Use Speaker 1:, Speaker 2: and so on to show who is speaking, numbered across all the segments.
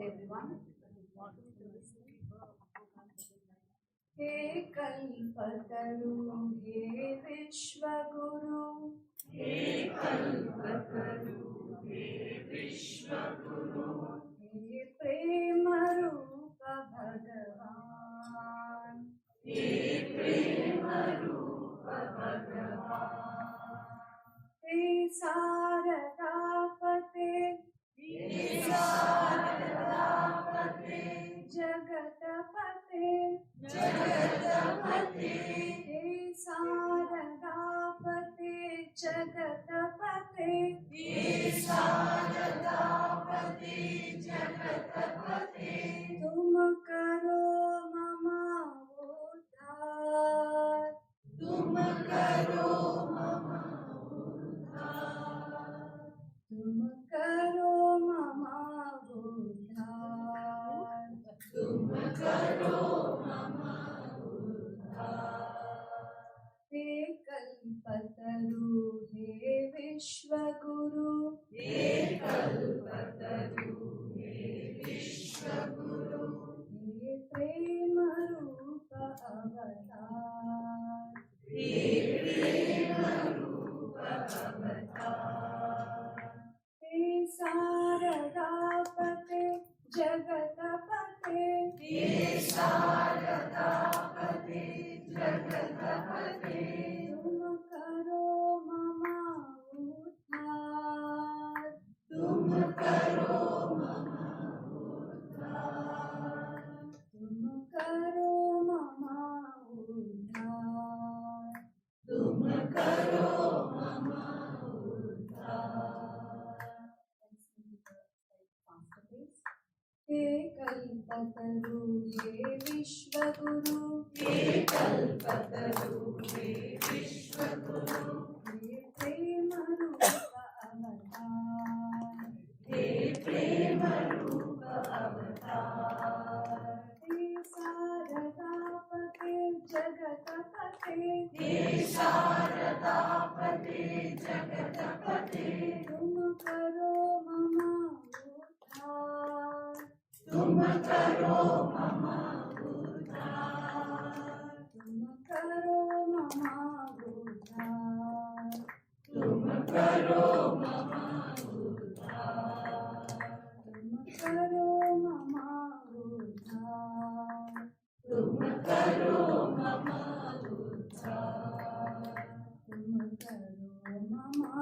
Speaker 1: everyone. He Kalpataru, He Vishwaguru, He Kalpataru, He Vishwaguru, He Premarupa Bhagavan, He Premarupa Bhagavan, He Saradapate, He Saradapate, Jagatapate, Jagatapate, He Saradapate, Jagatapate, He Saradapate, Jagatapate, Tum karo mama uddhar, Tum karo mama uddhar, Tum karo mama uddhar, Tum karo mama uddhar. He Kalpataru, He Vishwaguru, He Kalpataru, He Vishwaguru, He Premarupa Avatar, He Premarupa Avatar, He Saradapate, Jagatapate, He Saradapate, Jagatapate, Tum karo mama uddhar, Tum karo mama uddhar, Tum karo mama uddhar, Tum karo mama uddhar. Faster please. He Kalpataru, He Vishwaguru, He Kalpataru, He Vishwaguru, He Premarupa Avatar, He Premarupa Avatar, He Saradapate, Jagatapate, He Saradapate, Jagatapate, Tum karo mama uddhar, Tum karo mama uddhar, Tum karo mama uddhar, Tum karo mama uddhar, Tum karo mama uddhar, Tum karo mama uddhar, Tum karo mama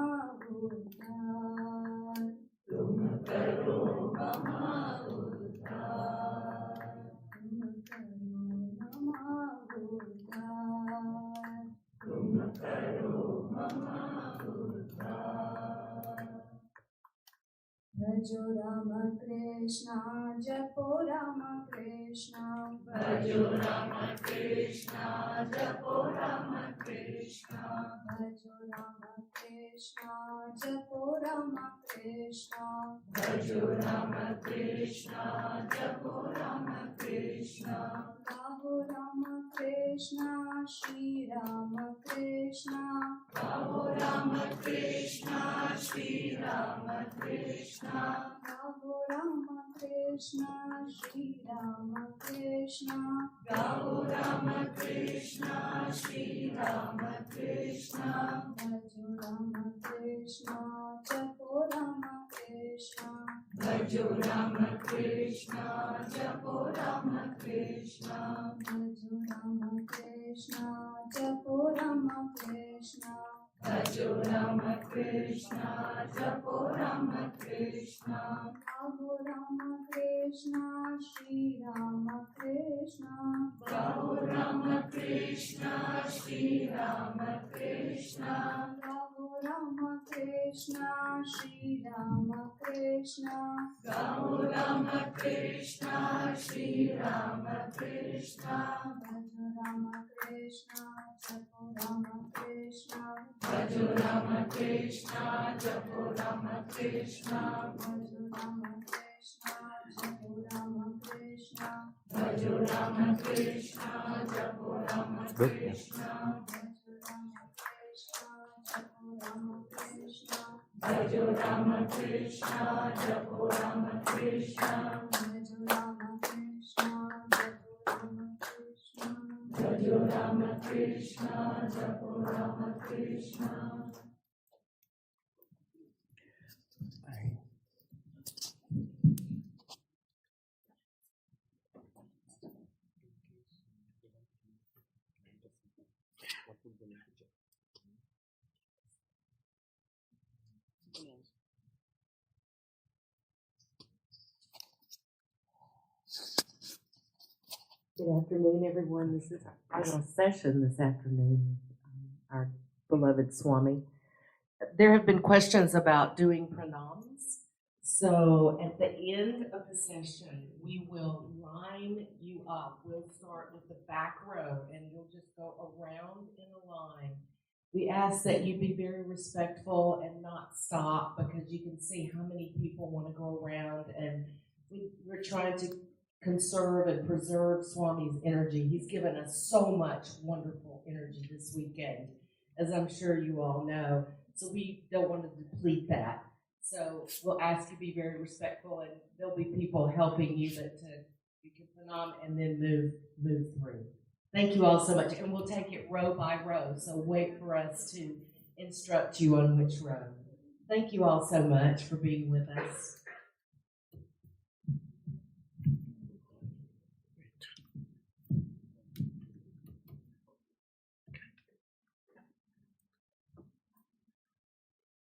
Speaker 1: uddhar, Tum karo mama uddhar, Tum karo mama uddhar, Tum karo mama uddhar. Bhajo Rama Krishna, Japo Rama Krishna, Bhajo Rama Krishna, Japo Rama Krishna, Bhajo Rama Krishna, Japo Rama Krishna, Bhajo Rama Krishna, Japo Rama Krishna, Gaho Rama Krishna, Shri Rama Krishna, Gaho Rama Krishna, Shri Rama Krishna, Gaho Rama Krishna, Shri Rama Krishna, Gaho Rama Krishna, Shri Rama Krishna, Bhajo Rama Krishna, Japo Rama Krishna, Bhajo Rama Krishna, Japo Rama Krishna, Bhajo Rama Krishna, Japo Rama Krishna, Bhajo Rama Krishna, Japo Rama Krishna, Gaho Rama Krishna, Shri Rama Krishna, Gaho Rama Krishna, Shri Rama Krishna, Gaho Rama Krishna, Shri Rama Krishna, Gaho Rama Krishna, Shri Rama Krishna, Bhajo Rama Krishna, Japo Rama Krishna, Bhajo Rama Krishna, Japo Rama Krishna, Bhajo Rama Krishna, Japo Rama Krishna, Bhajo Rama Krishna, Japo Rama Krishna, Bhajo Rama Krishna, Japo Rama Krishna, Bhajo Rama Krishna, Japo Rama Krishna, Krishna, Japo Rama Krishna.
Speaker 2: Good afternoon, everyone. This is our final session this afternoon, our beloved Swami. There have been questions about doing pranams. So at the end of the session, we will line you up. We'll start with the back row, and you'll just go around in a line. We ask that you be very respectful and not stop, because you can see how many people want to go around, and we're trying to conserve and preserve Swami's energy. He's given us so much wonderful energy this weekend, as I'm sure you all know. So we don't want to deplete that. So we'll ask you to be very respectful, and there'll be people helping you that you can pranam and then move through. Thank you all so much. And we'll take it row by row. So wait for us to instruct you on which row. Thank you all so much for being with us.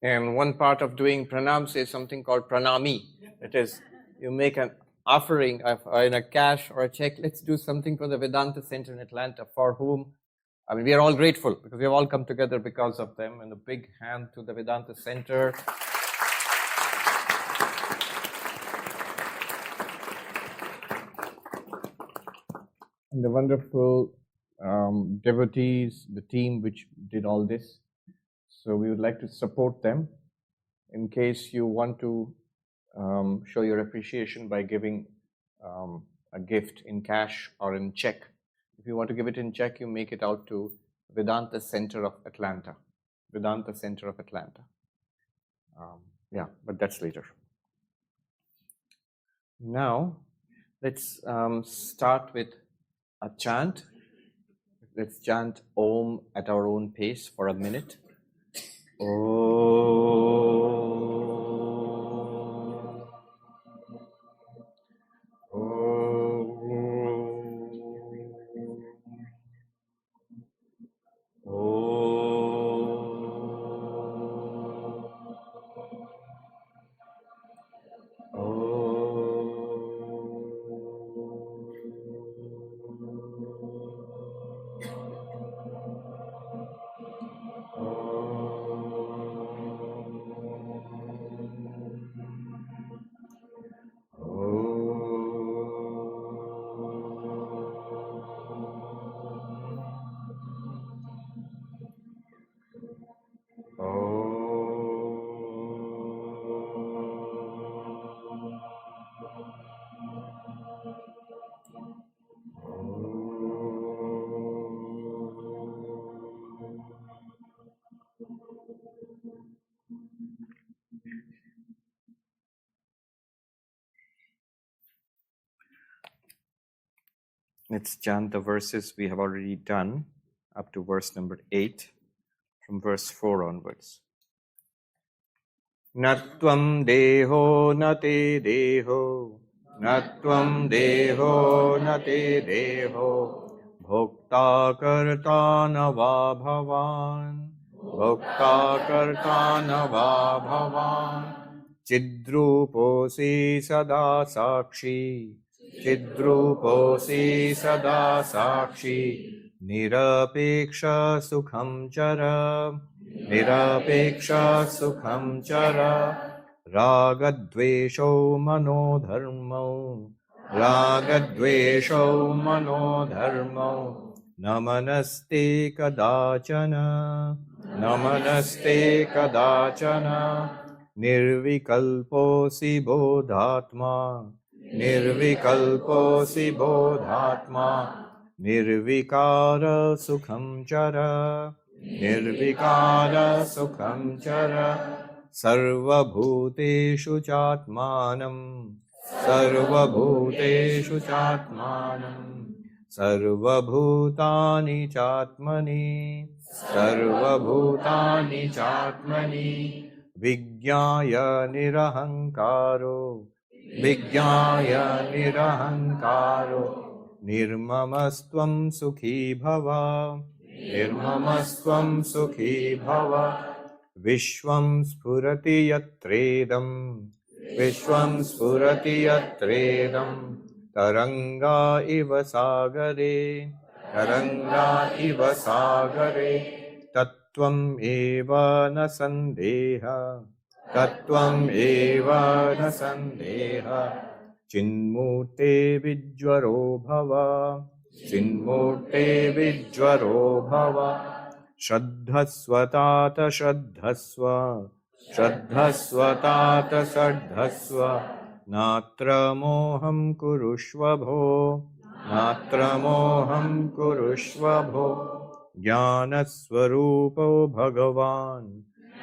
Speaker 3: And one part of doing pranams is something called pranami. It is, you make an offering in a cash or a check. Let's do something for the Vedanta Center in Atlanta, for whom, I mean, we are all grateful because we have all come together because of them. And a big hand to the Vedanta Center. And the wonderful devotees, the team which did all this. So we would like to support them. In case you want to show your appreciation by giving a gift in cash or in check. If you want to give it in check, you make it out to Vedanta Center of Atlanta. Vedanta Center of Atlanta. Yeah, but that's later. Now, let's start with a chant. Let's chant Om at our own pace for a minute. Let's chant the verses we have already done up to verse number 8, from verse 4 onwards. Natvam deho nate deho, natvam deho nate deho, bhokta karta nava bhavan, bhokta karta nava bhavan, chidruposi sada sakshi, chidruposi sada sakshi, nirapeksha sukham chara, nirapeksha sukham chara, ragadvesho manodharmo, ragadvesho manodharmo, namanaste kadachana, namanaste kadachana, nirvikalposi bodhatma, nirvikalposi bodhatma, nirvikara sukham chara, nirvikara sukham chara, sarvabhuteshu chatmanam, sarvabhuteshu chatmanam, सर्वभूतानि चात्मनि सर्वभूतानि चात्मनि विज्ञाय निरहङ्कारो विज्ञाय निरहङ्कारो निर्ममस्त्वं सुखी भव निर्ममस्त्वं सुखी भव विश्वं स्फुरति यत्रेदं विश्वं स्फुरति यत्रेदं तरंगा इव सागरे तत्त्वम् एव न संदेह तत्त्वम् एव न संदेह चिन्मूर्ते विज्वरो भव चिन्मूर्ते विज्वरो भव श्रद्धस्वतात श्रद्धस्व श्रद्धस्वतात श्रद्धस्व नात्र मोहं कुरुष्व भो नात्र मोहं कुरुष्व भो ज्ञानस्वरूपो भगवान्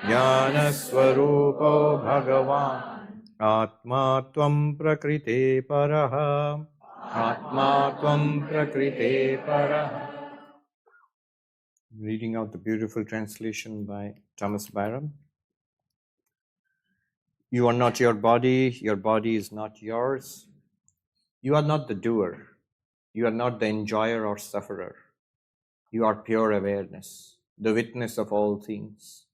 Speaker 3: ज्ञानस्वरूपो भगवान् आत्मा त्वं प्रकृते परः आत्मा त्वं प्रकृते परः. Reading out the beautiful translation by Thomas Byram. You are not your body is not yours. You are not the doer. You are not the enjoyer or sufferer. You are pure awareness, the witness of all things.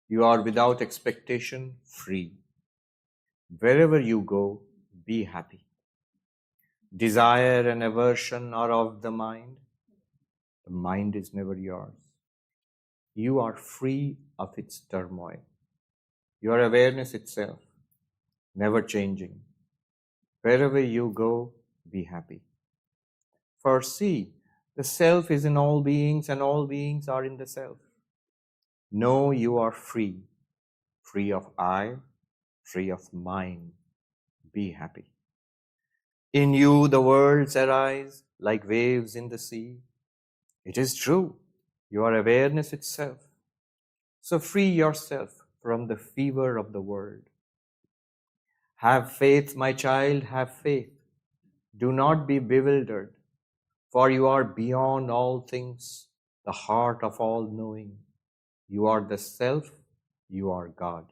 Speaker 3: You are without expectation, free. Wherever you go, be happy. Desire and aversion are of the mind. The mind is never yours. You are free of its turmoil. Your awareness itself, never changing. Wherever you go, be happy. For see, the self is in all beings and all beings are in the self. Know you are free, free of I, free of mine. Be happy. In you the worlds arise like waves in the sea. It is true, you are awareness itself. So free yourself from the fever of the world. Have faith, my child, have faith. Do not be bewildered, for you are beyond all things, the heart of all knowing. You are the self, you are God.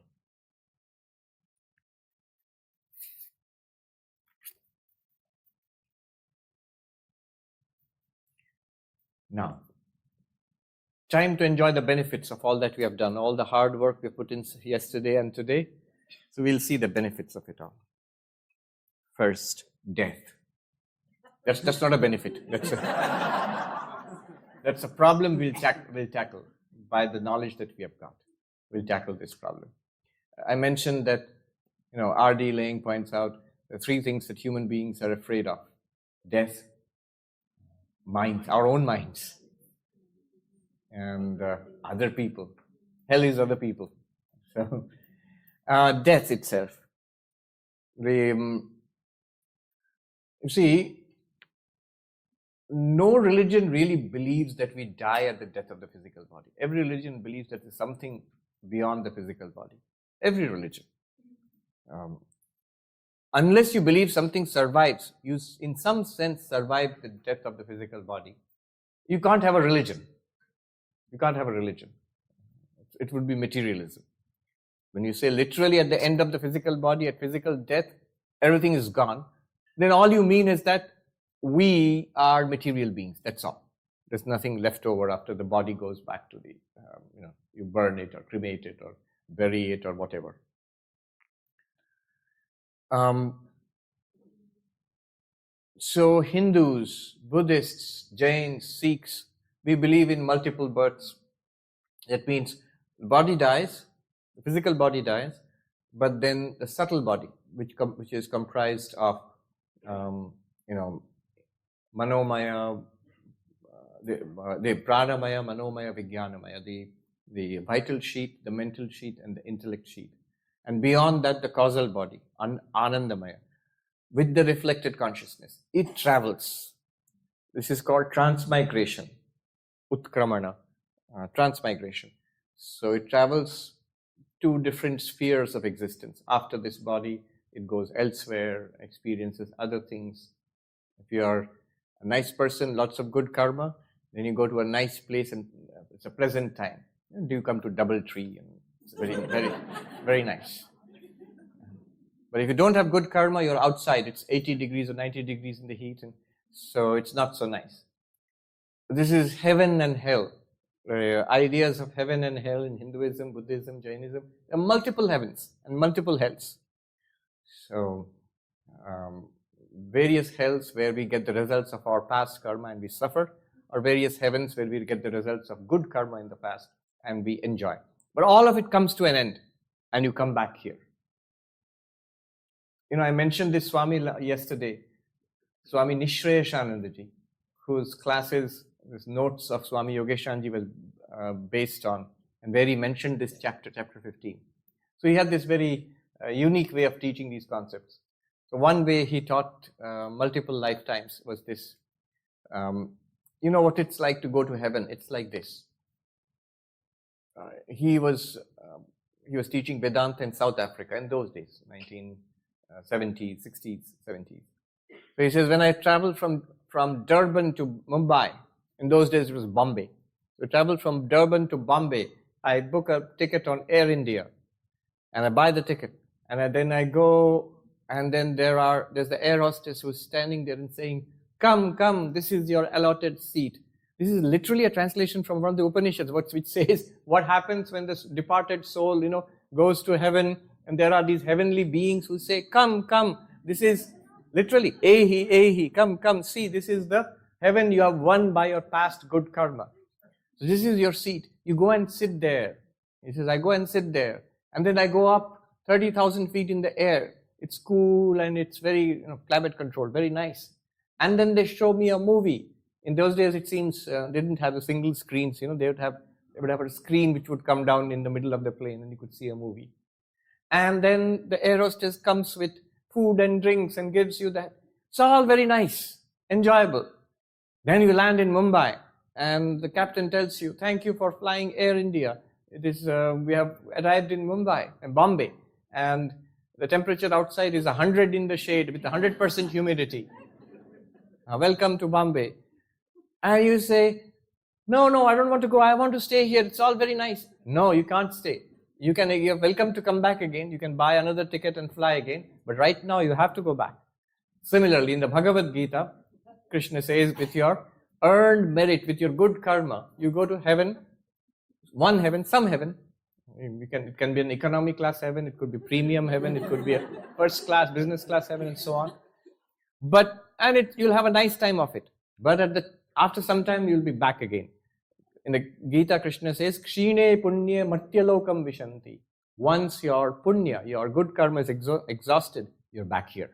Speaker 3: Now, time to enjoy the benefits of all that we have done, all the hard work we put in yesterday and today. So we'll see the benefits of it all. First, death. That's not a benefit. That's a problem we'll tackle by the knowledge that we have got. We'll tackle this problem. I mentioned that, R.D. Laing points out the three things that human beings are afraid of: death, minds, our own minds, and other people. Hell is other people. So, death itself. You see, no religion really believes that we die at the death of the physical body. Every religion believes that there's something beyond the physical body. Every religion. Unless you believe something survives, you in some sense survive the death of the physical body, you can't have a religion. You can't have a religion. It would be materialism. When you say literally at the end of the physical body, at physical death, everything is gone, then all you mean is that we are material beings. That's all. There's nothing left over after the body goes back to the, you burn it or cremate it or bury it or whatever. So Hindus, Buddhists, Jains, Sikhs, we believe in multiple births. That means the body dies, the physical body dies, but then the subtle body, which is comprised of, manomaya, the pranamaya, manomaya, vijnanamaya, the vital sheet, the mental sheet, and the intellect sheet. And beyond that, the causal body, anandamaya, with the reflected consciousness. It travels. This is called transmigration, utkramana, transmigration. So it travels to different spheres of existence. After this body, it goes elsewhere, experiences other things. If you are a nice person, lots of good karma, then you go to a nice place and it's a pleasant time. And you come to Doubletree and it's very, very, very nice. But if you don't have good karma, you're outside. It's 80 degrees or 90 degrees in the heat, and so it's not so nice. This is heaven and hell. Ideas of heaven and hell in Hinduism, Buddhism, Jainism. There are multiple heavens and multiple hells. So, various hells where we get the results of our past karma and we suffer, or various heavens where we get the results of good karma in the past and we enjoy. But all of it comes to an end and you come back here. I mentioned this Swami yesterday, Swami Nishreyashanandaji, whose classes, these notes of Swami Yogeshanji was based on, and where he mentioned this chapter 15. So he had this very unique way of teaching these concepts. So one way he taught multiple lifetimes was this. What it's like to go to heaven? It's like this. He was teaching Vedanta in South Africa in those days, 1970s, 60s, 70s. So he says, when I traveled from Durban to Mumbai, in those days it was Bombay. So I traveled from Durban to Bombay, I book a ticket on Air India, and I buy the ticket, and then I go, and then there's the air hostess who's standing there and saying, come, this is your allotted seat. This is literally a translation from one of the Upanishads, which says what happens when this departed soul, goes to heaven, and there are these heavenly beings who say, come, this is literally, ehi, come, see, this is the heaven you have won by your past good karma. So this is your seat. You go and sit there. He says, I go and sit there. And then I go up 30,000 feet in the air. It's cool and it's very climate controlled, very nice. And then they show me a movie. In those days, it seems they didn't have the single screens. They would have a screen which would come down in the middle of the plane and you could see a movie. And then the air hostess comes with food and drinks and gives you that. It's all very nice, enjoyable. Then you land in Mumbai and the captain tells you, thank you for flying Air India. It is, we have arrived in Bombay, and the temperature outside is 100 in the shade with 100% humidity. Welcome to Bombay. And you say, no, I don't want to go. I want to stay here. It's all very nice. No, you can't stay. You're welcome to come back again. You can buy another ticket and fly again. But right now you have to go back. Similarly, in the Bhagavad Gita, Krishna says, with your earned merit, with your good karma, you go to heaven, some heaven. It can be an economy class heaven, it could be premium heaven, it could be a first class, business class heaven, and so on. You'll have a nice time of it. But after some time, you'll be back again. In the Gita, Krishna says, Kshine punya matyalokam vishanti. Once your punya, your good karma is exhausted, you're back here.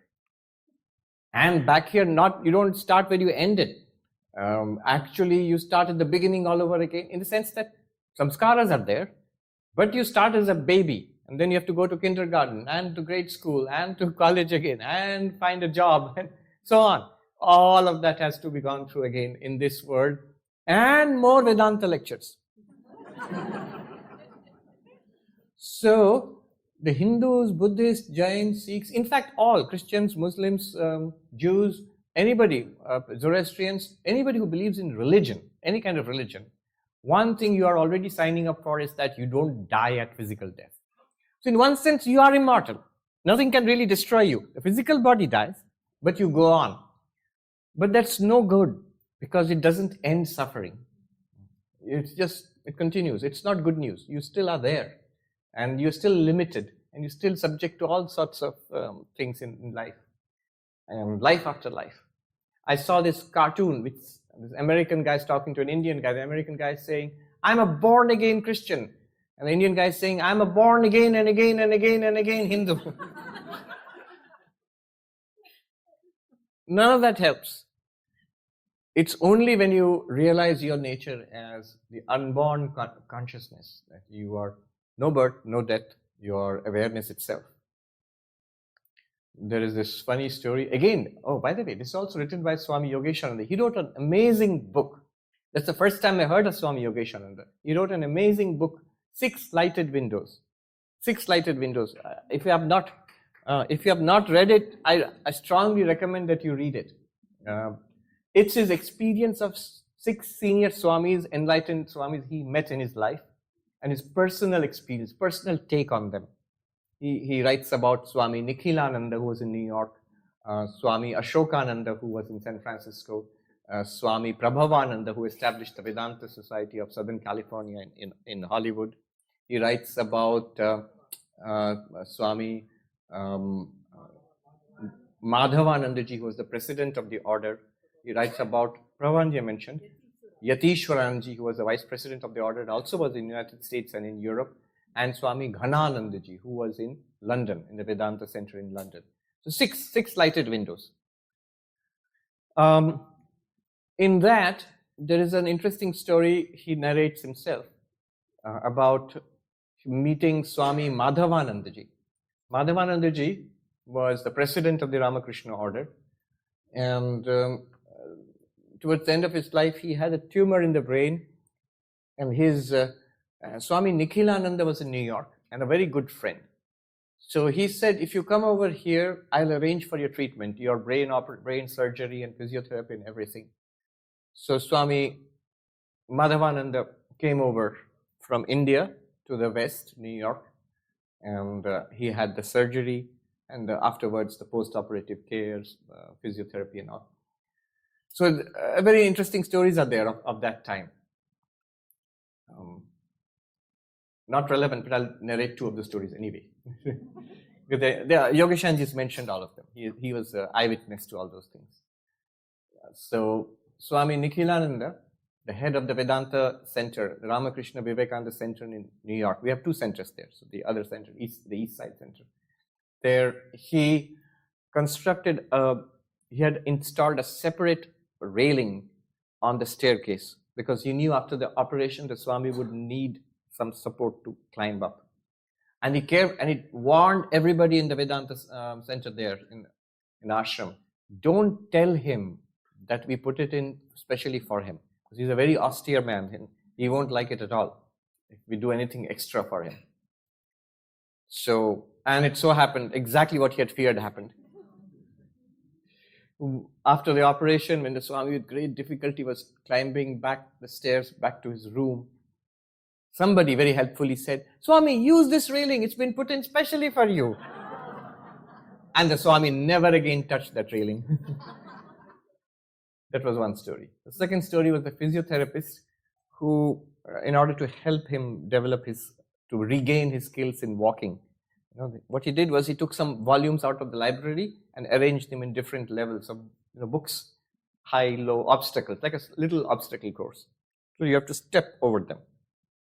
Speaker 3: And back here, you don't start where you ended. Actually, you start at the beginning all over again, in the sense that samskaras are there, but you start as a baby, and then you have to go to kindergarten, and to grade school, and to college again, and find a job, and so on. All of that has to be gone through again in this world, and more Vedanta lectures. So, the Hindus, Buddhists, Jains, Sikhs, in fact all Christians, Muslims, Jews, anybody, Zoroastrians, anybody who believes in religion, any kind of religion, one thing you are already signing up for is that you don't die at physical death. So in one sense, you are immortal. Nothing can really destroy you. The physical body dies, but you go on. But that's no good because it doesn't end suffering. It continues. It's not good news. You still are there. And you're still limited, and you're still subject to all sorts of things in life, life after life. I saw this cartoon with this American guy talking to an Indian guy. The American guy is saying, I'm a born-again Christian. And the Indian guy is saying, I'm a born-again and again and again and again Hindu. None of that helps. It's only when you realize your nature as the unborn consciousness, that you are no birth, no death, your awareness itself. There is this funny story. Again, by the way, this is also written by Swami Yogeshananda. He wrote an amazing book. That's the first time I heard of Swami Yogeshananda. He wrote an amazing book, 6 Lighted Windows. 6 Lighted Windows. If you have not read it, I strongly recommend that you read it. It's his experience of 6 senior Swamis, enlightened Swamis he met in his life, and his personal experience, personal take on them. He writes about Swami Nikhilananda, who was in New York, Swami Ashokananda, who was in San Francisco, Swami Prabhavananda, who established the Vedanta Society of Southern California in Hollywood. He writes about Swami Madhavanandaji, who was the president of the order. He writes about Prabhavanji mentioned, Yatishwaranji, who was the vice president of the order, and also was in the United States and in Europe, and Swami Ghananandaji, who was in London, in the Vedanta Center in London. So six lighted windows. In that, there is an interesting story he narrates himself about meeting Swami Madhavanandaji. Madhavanandaji was the president of the Ramakrishna order, and towards the end of his life, he had a tumor in the brain, and his Swami Nikhilananda was in New York and a very good friend. So he said, if you come over here, I'll arrange for your treatment, your brain surgery and physiotherapy and everything. So Swami Madhavananda came over from India to the West, New York, and he had the surgery, and afterwards the post-operative cares, physiotherapy and all. So very interesting stories are there of that time. Not relevant, but I'll narrate 2 of the stories anyway. Yogeshanji's mentioned all of them. He was an eyewitness to all those things. So Swami Nikhilananda, the head of the Vedanta Center, the Ramakrishna Vivekananda Center in New York. We have 2 centers there. So the other center, the East Side Center. There he constructed he had installed a separate railing on the staircase because he knew after the operation the Swami would need some support to climb up. And he warned everybody in the Vedanta Center there in ashram, don't tell him that we put it in specially for him. Because he's a very austere man. And he won't like it at all if we do anything extra for him. So, and it so happened, exactly what he had feared happened. After the operation, when the Swami with great difficulty was climbing back the stairs back to his room, somebody very helpfully said, Swami, use this railing, it's been put in specially for you. And the Swami never again touched that railing. That was one story. The second story was the physiotherapist who, in order to help him to regain his skills in walking, what he did was he took some volumes out of the library and arranged them in different levels of books, high, low, obstacles, like a little obstacle course. So you have to step over them.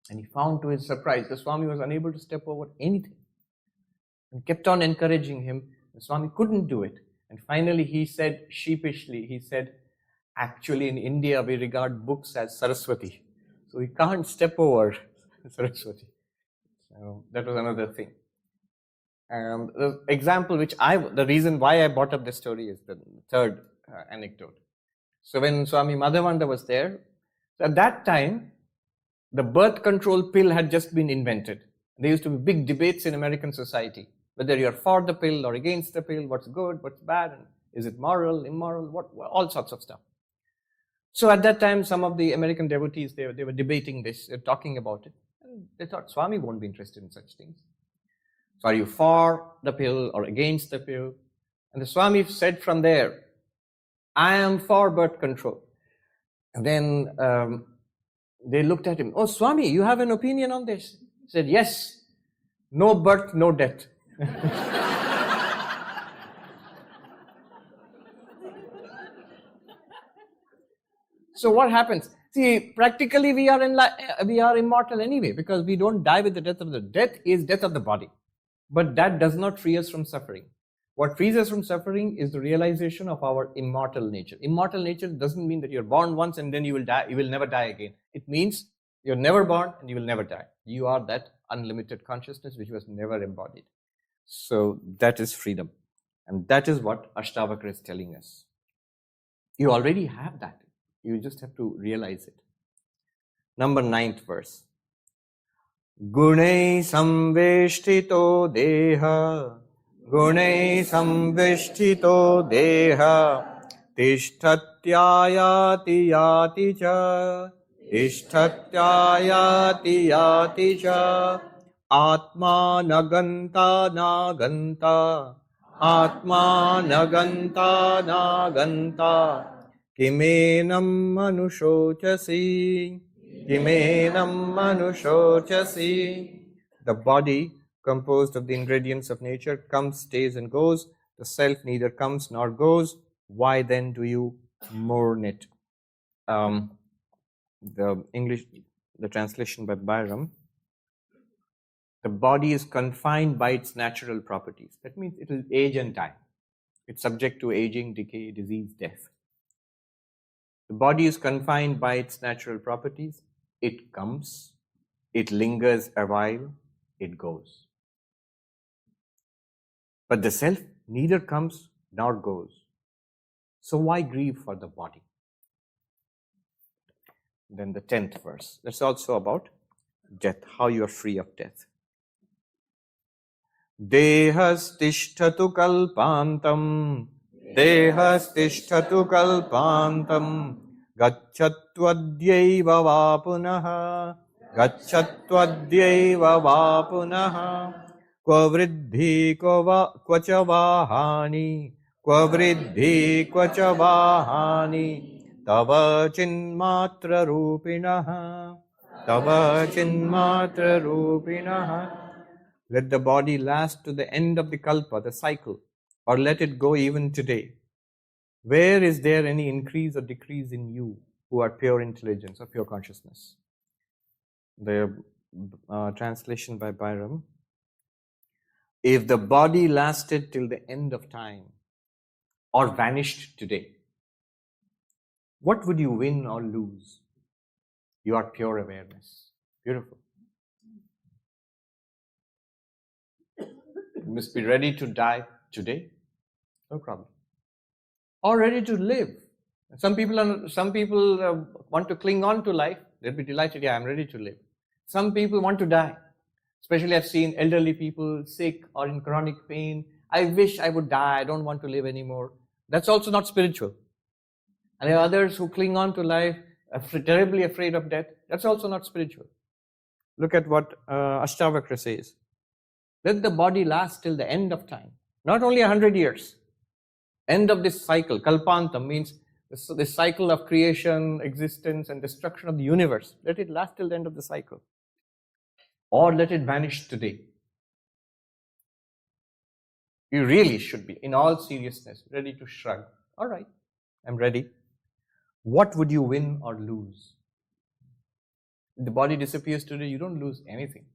Speaker 3: And he found to his surprise, the Swami was unable to step over anything and kept on encouraging him. The Swami couldn't do it. And finally he said sheepishly, actually in India we regard books as Saraswati. So we can't step over Saraswati. So that was another thing. And the example the reason why I brought up this story is the third anecdote. So when Swami Madhavananda was there, at that time, the birth control pill had just been invented. There used to be big debates in American society, whether you're for the pill or against the pill, what's good, what's bad, and is it moral, immoral, all sorts of stuff. So at that time, some of the American devotees, they were debating this, talking about it. And they thought, Swami won't be interested in such things. So are you for the pill or against the pill? And the Swami said from there, I am for birth control. And then they looked at him, oh Swami, you have an opinion on this? He said, yes, no birth, no death. So what happens? See, practically we are immortal anyway because we don't die with the death of the death is death of the body. But that does not free us from suffering. What frees us from suffering is the realization of our immortal nature. Immortal nature doesn't mean that you're born once and then you will die, you will never die again. It means you're never born and you will never die. You are that unlimited consciousness which was never embodied. So that is freedom. And that is what Ashtavakra is telling us. You already have that. You just have to realize it. Number 9th verse. Gunai samveshtito deha, gunai samveshtito deha, Tishtatyayati yati cha. Tishtatyayati yati cha. Atma naganta naganta. Atma naganta naganta. Kimenam manushochasi. Kimenam manushochasi. The body, composed of the ingredients of nature, comes, stays, and goes. The self neither comes nor goes. Why then do you mourn it? The translation by Byram. The body is confined by its natural properties. That means it will age and die. It's subject to aging, decay, disease, death. The body is confined by its natural properties. It comes, it lingers a while, it goes. But the self neither comes nor goes. So why grieve for the body? Then the 10th verse. That's also about death, how you are free of death. Dehastishtatu kalpantam. Dehastishtatu kalpantam. Gacchatvadhyaiva va punaha. Gacchatvadhyaiva va punaha. Kva vriddhi kva cha vahani. Kva vriddhi kva cha vahani. Tava chinmatra rupinaha. Tava chinmatra rupinaha. Let the body last to the end of the kalpa, the cycle, or let it go even today. Where is there any increase or decrease in you who are pure intelligence or pure consciousness? The translation by Byram. If the body lasted till the end of time or vanished today, what would you win or lose? You are pure awareness. Beautiful. You must be ready to die today. No problem. Or ready to live. Some people want to cling on to life. They'll be delighted. Yeah, I'm ready to live. Some people want to die. Especially I've seen elderly people sick or in chronic pain. I wish I would die. I don't want to live anymore. That's also not spiritual. And there are others who cling on to life, terribly afraid of death. That's also not spiritual. Look at what Ashtavakra says. Let the body last till the end of time. Not only 100 years. End of this cycle. Kalpantam means this cycle of creation, existence, and destruction of the universe. Let it last till the end of the cycle. Or let it vanish today. You really should be, in all seriousness, ready to shrug. All right, I'm ready. What would you win or lose? If the body disappears today, you don't lose anything.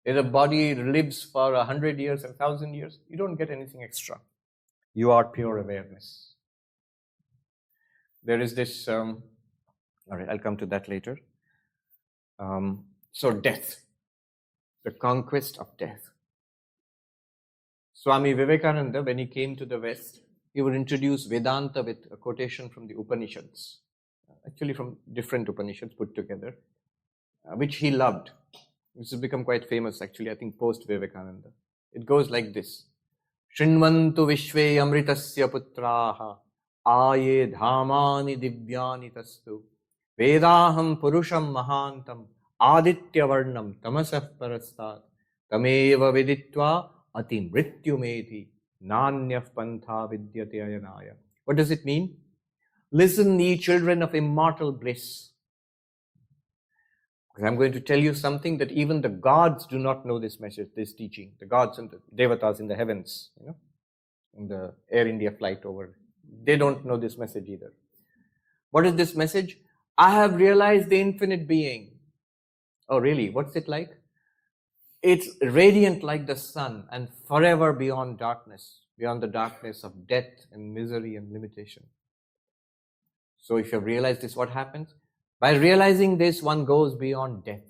Speaker 3: If the body lives for 100 years and 1,000 years, you don't get anything extra. You are pure awareness. There is this, all right, I'll come to that later. So death, the conquest of death. Swami Vivekananda, when he came to the West, he would introduce Vedanta with a quotation from the Upanishads, actually from different Upanishads put together, which he loved. This has become quite famous, actually, I think, post-Vivekananda. It goes like this. Shrinvantu vishve amritasya putraha aye dhamani divyani tastu vedaham purusham mahantam aditya varnam tamasah parastat tameva viditva ati mrityumeti nanyah pantha vidyate ayanaya. What does it mean? Listen, ye children of immortal bliss. Because I'm going to tell you something that even the gods do not know this message, this teaching. The gods and the devatas in the heavens, in the Air India flight over, they don't know this message either. What is this message? I have realized the infinite being. Oh, really? What's it like? It's radiant like the sun and forever beyond darkness, beyond the darkness of death and misery and limitation. So if you have realized this, what happens? By realizing this, one goes beyond death.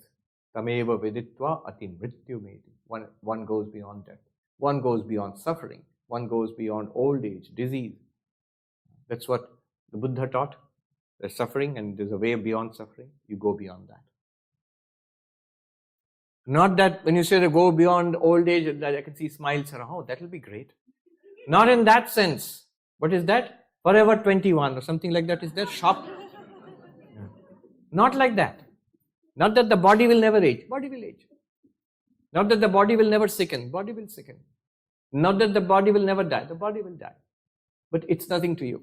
Speaker 3: Tameva viditva ati mrityumeti. One goes beyond death. One goes beyond suffering. One goes beyond old age, disease. That's what the Buddha taught. There's suffering and there's a way beyond suffering. You go beyond that. Not that when you say to go beyond old age, that I can see smiles around. Oh, that will be great. Not in that sense. What is that? Forever 21 or something like that is there, shop. Not like that. Not that the body will never age. Body will age. Not that the body will never sicken. Body will sicken. Not that the body will never die. The body will die. But it's nothing to you.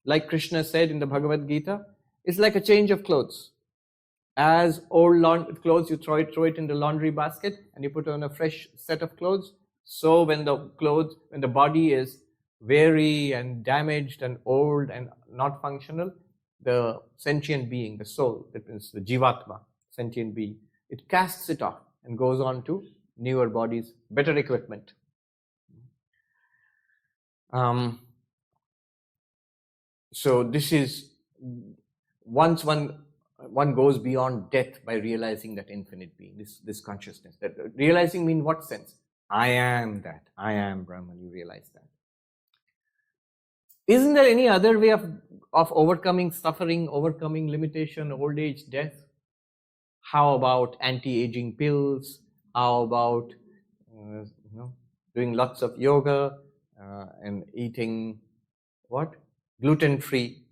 Speaker 3: Like Krishna said in the Bhagavad Gita, it's like a change of clothes. As old clothes, you throw it in the laundry basket and you put on a fresh set of clothes. So when the body is weary and damaged and old and not functional, the sentient being, the soul, that means the Jivatma, sentient being, it casts it off and goes on to newer bodies, better equipment. So this is, once one goes beyond death by realizing that infinite being, this consciousness. That realizing mean what sense? I am that. I am Brahman. You realize that. Isn't there any other way of overcoming suffering, overcoming limitation, old age, death? How about anti-aging pills? How about doing lots of yoga and eating what? Gluten-free.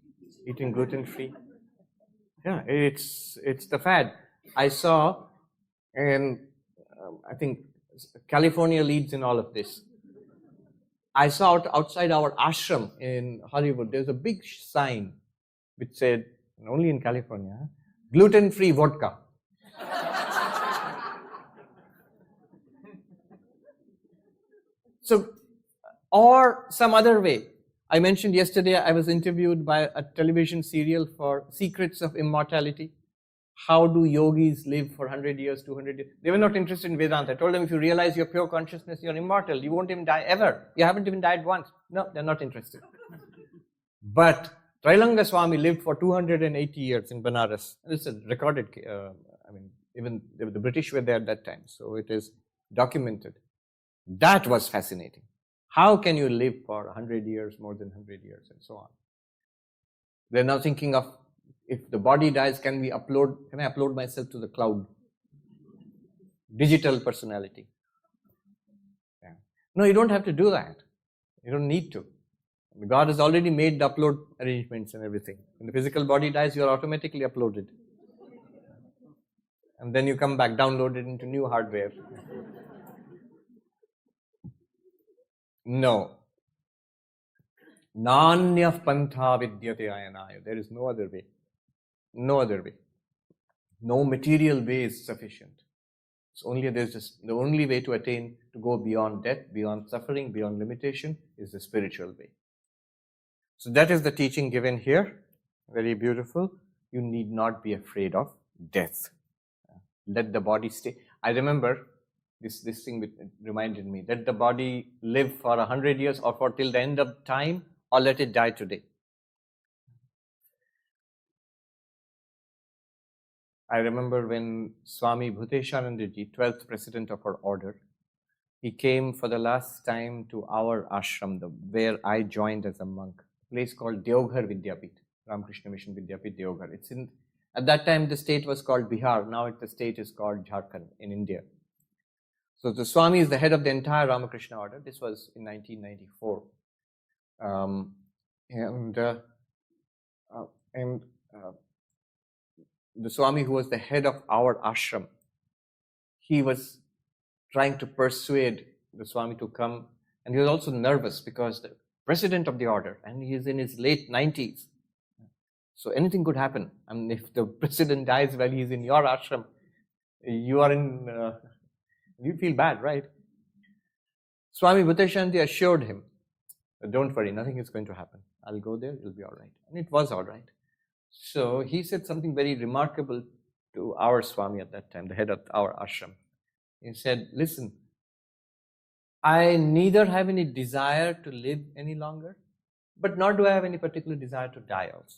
Speaker 3: Eating gluten-free. Yeah, it's the fad. I saw, and I think California leads in all of this. I saw outside our ashram in Hollywood, there's a big sign which said, only in California, gluten-free vodka. So, or some other way. I mentioned yesterday I was interviewed by a television serial for Secrets of Immortality. How do yogis live for 100 years, 200 years? They were not interested in Vedanta. I told them, if you realize your pure consciousness, you're immortal. You won't even die ever. You haven't even died once. No, they're not interested. But Trailanga Swami lived for 280 years in Banaras. This is recorded. Even the British were there at that time. So it is documented. That was fascinating. How can you live for 100 years, more than 100 years, and so on? They're now thinking of, if the body dies, can I upload myself to the cloud? Digital personality. Yeah. No, you don't have to do that. You don't need to. God has already made the upload arrangements and everything. When the physical body dies, you are automatically uploaded. And then you come back, downloaded into new hardware. No. Nanyah pantha vidyate ayanaya. There is no other way. No other way. No material way is sufficient. The only way to attain, to go beyond death, beyond suffering, beyond limitation, is the spiritual way. So that is the teaching given here. Very beautiful. You need not be afraid of death. Let the body stay. I remember this thing reminded me, let the body live for 100 years or for till the end of time, or let it die today. I remember when Swami Bhuteshanandaji, 12th president of our order, he came for the last time to our ashram, where I joined as a monk, a place called Deoghar Vidyapit, Ramakrishna Mission Vidyapit, Deoghar. At that time the state was called Bihar, now the state is called Jharkhand in India. So the Swami is the head of the entire Ramakrishna order. This was in 1994. The Swami, who was the head of our ashram, he was trying to persuade the Swami to come, and he was also nervous because the president of the order, and he is in his late 90s. So anything could happen. And if the president dies while he's in your ashram, you feel bad, right? Swami Bhuteshanti assured him, don't worry, nothing is going to happen. I'll go there, it'll be all right. And it was all right. So he said something very remarkable to our Swami at that time, the head of our ashram. He said, listen, I neither have any desire to live any longer, but nor do I have any particular desire to die also.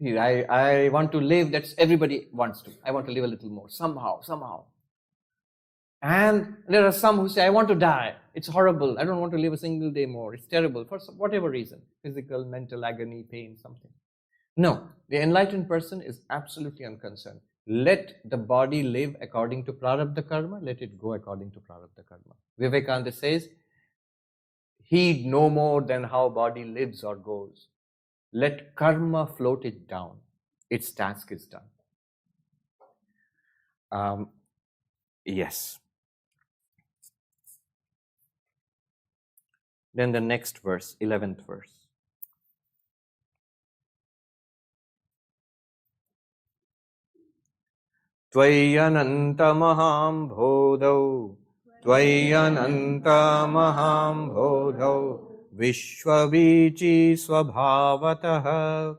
Speaker 3: I want to live, that's everybody wants to. I want to live a little more, somehow. And there are some who say, I want to die. It's horrible. I don't want to live a single day more. It's terrible for whatever reason. Physical, mental agony, pain, something. No, the enlightened person is absolutely unconcerned. Let the body live according to prarabdha karma. Let it go according to prarabdha karma. Vivekananda says, heed no more than how body lives or goes. Let karma float it down. Its task is done. Yes. Then the next verse, 11th verse. Tvayanantamaham bodhau, Tvayanantamaham bodhau, Vishwavichi swabhavataha,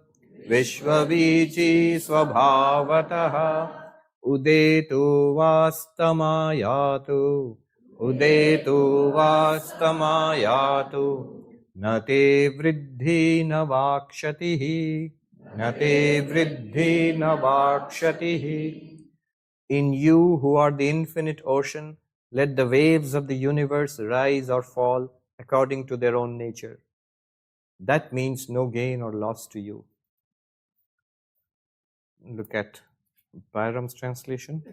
Speaker 3: Vishwavichi swabhavataha, Udetu vastamayatu, Udetu vastamayatu, Nate vriddhi na vakshatihi, Nate vriddhi na vakshatihi. In you who are the infinite ocean, let the waves of the universe rise or fall according to their own nature. That means no gain or loss to you. Look at Byram's translation.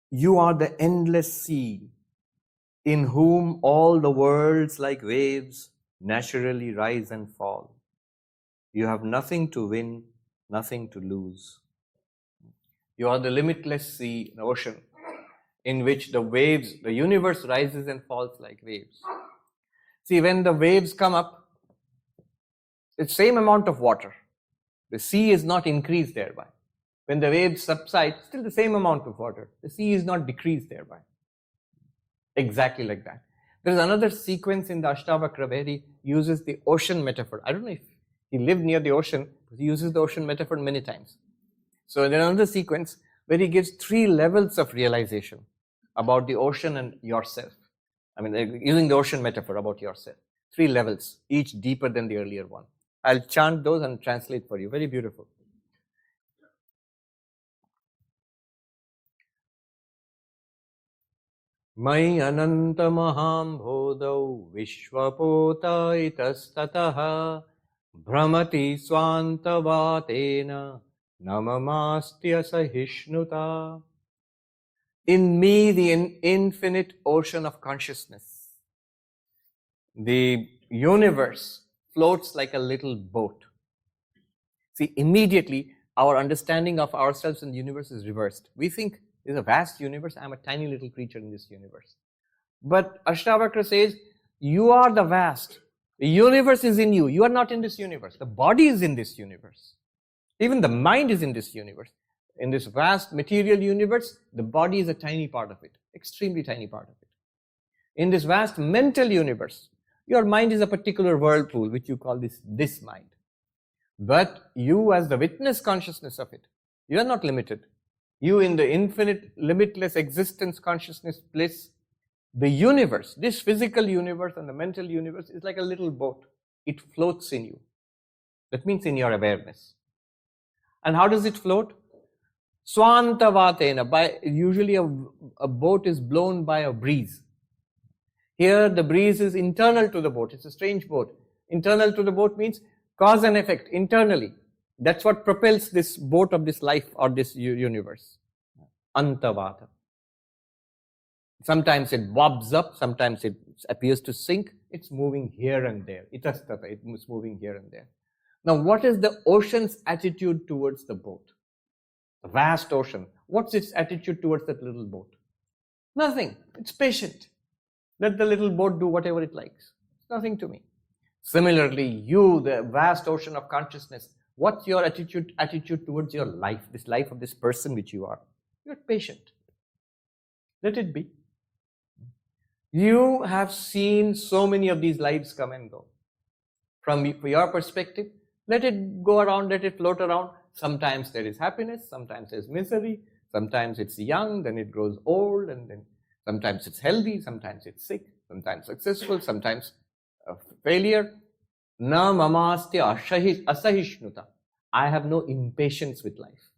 Speaker 3: You are the endless sea, in whom all the worlds like waves naturally rise and fall. You have nothing to win, nothing to lose. You are the limitless sea, the ocean, in which the waves, the universe rises and falls like waves. See, when the waves come up, it's the same amount of water. The sea is not increased thereby. When the waves subside, still the same amount of water. The sea is not decreased thereby. Exactly like that. There is another sequence in the Ashtavakra where he uses the ocean metaphor. I don't know if he lived near the ocean, but he uses the ocean metaphor many times. So there's another sequence where he gives 3 levels of realization about the ocean and yourself. I mean, using the ocean metaphor about yourself. 3 levels, each deeper than the earlier one. I'll chant those and translate for you. Very beautiful. Mai ananta maham bodhau vishwapota itastataha brahmati swantavatena namamastya sahishnuta. In me, the infinite ocean of consciousness, the universe floats like a little boat. See, immediately our understanding of ourselves and the universe is reversed. We think there's a vast universe, I'm a tiny little creature in this universe. But Ashtavakra says, you are the vast. The universe is in you. You are not in this universe. The body is in this universe. Even the mind is in this universe. In this vast material universe, the body is a tiny part of it, extremely tiny part of it. In this vast mental universe, your mind is a particular whirlpool, which you call this mind. But you, as the witness consciousness of it, you are not limited. You, in the infinite, limitless existence consciousness bliss, the universe, this physical universe and the mental universe is like a little boat. It floats in you. That means in your awareness. And how does it float? Swantavatena. Usually a boat is blown by a breeze. Here the breeze is internal to the boat. It's a strange boat. Internal to the boat means cause and effect, internally. That's what propels this boat of this life or this universe. Antavata. Sometimes it bobs up, sometimes it appears to sink. It's moving here and there. Itastata, it's moving here and there. Now, what is the ocean's attitude towards the boat? The vast ocean. What's its attitude towards that little boat? Nothing. It's patient. Let the little boat do whatever it likes. It's nothing to me. Similarly, you, the vast ocean of consciousness, what's your attitude towards your life, this life of this person which you are? You're patient. Let it be. You have seen so many of these lives come and go. From your perspective, let it go around, let it float around. Sometimes there is happiness, sometimes there's misery, sometimes it's young, then it grows old, and then sometimes it's healthy, sometimes it's sick, sometimes successful, sometimes failure. Na mamastya asahishnuta. I have no impatience with life.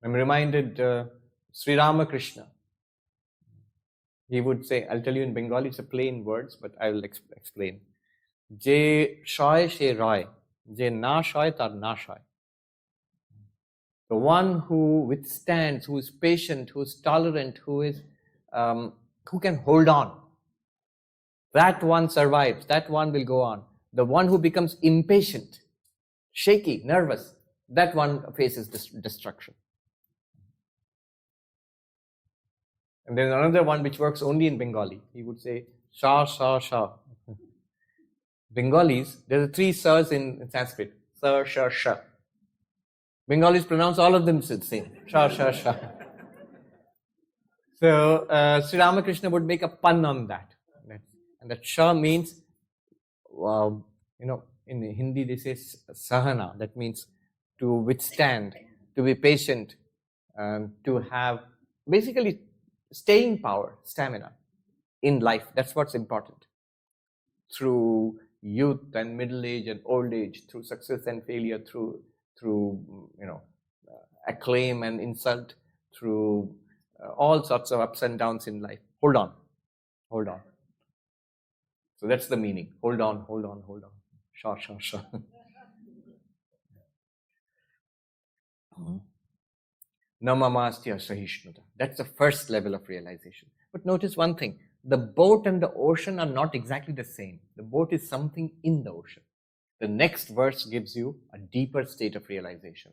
Speaker 3: I'm reminded Sri Ramakrishna. He would say, I'll tell you in Bengali, it's a plain words, but I will explain. Je shoy she roy, je na shoy tar na shoy. The one who withstands, who is patient, who is tolerant, who is who can hold on. That one survives, that one will go on. The one who becomes impatient, shaky, nervous, that one faces destruction. And there's another one which works only in Bengali. He would say, Sha, Sha, Sha. Bengalis, there are 3 Sas in Sanskrit. Sa, Sha, Sha. Bengalis pronounce all of them the same. Sha, Sha, Sha. So, Sri Ramakrishna would make a pun on that. And that Sha means, in Hindi they say sahana. That means to withstand, to be patient, to have basically staying power, stamina in life. That's what's important. Through youth and middle age and old age, through success and failure, through acclaim and insult, through all sorts of ups and downs in life. Hold on. So that's the meaning. Hold on. Sha, Sha, Sha. Namamastya Sahishnuta. That's the first level of realization. But notice one thing. The boat and the ocean are not exactly the same. The boat is something in the ocean. The next verse gives you a deeper state of realization.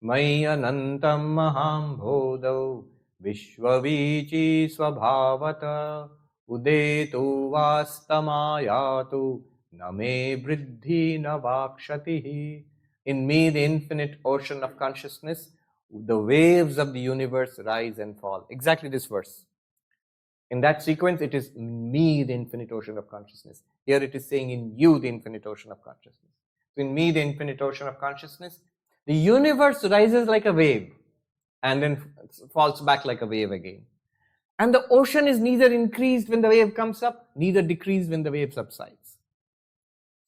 Speaker 3: Maya nantam maham bodho vishwavichi swabhavata udetu vastamayatu name vriddhi navakshatihi. In me, the infinite ocean of consciousness, the waves of the universe rise and fall. Exactly this verse. In that sequence, it is me, the infinite ocean of consciousness. Here it is saying in you, the infinite ocean of consciousness. So in me, the infinite ocean of consciousness, the universe rises like a wave and then falls back like a wave again. And the ocean is neither increased when the wave comes up, neither decreased when the wave subsides.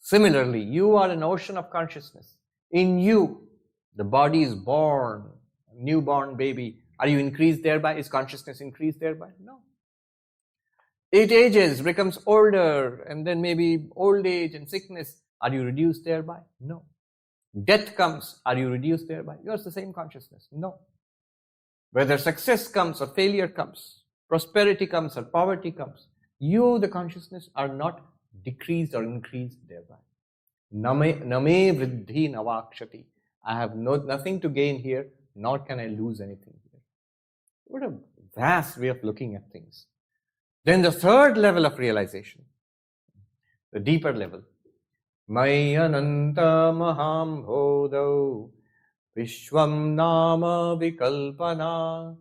Speaker 3: Similarly, you are an ocean of consciousness. In you, the body is born, a newborn baby. Are you increased thereby? Is consciousness increased thereby? No. It ages, becomes older, and then maybe old age and sickness. Are you reduced thereby? No. Death comes. Are you reduced thereby? Yours the same consciousness. No. Whether success comes or failure comes, prosperity comes or poverty comes, you, the consciousness, are not decreased or increased thereby. Name vriddhi navakshati. I have nothing to gain here, nor can I lose anything here. What a vast way of looking at things. Then the third level of realization, the deeper level. Mayananta maham bodho vishwam nama vikalpana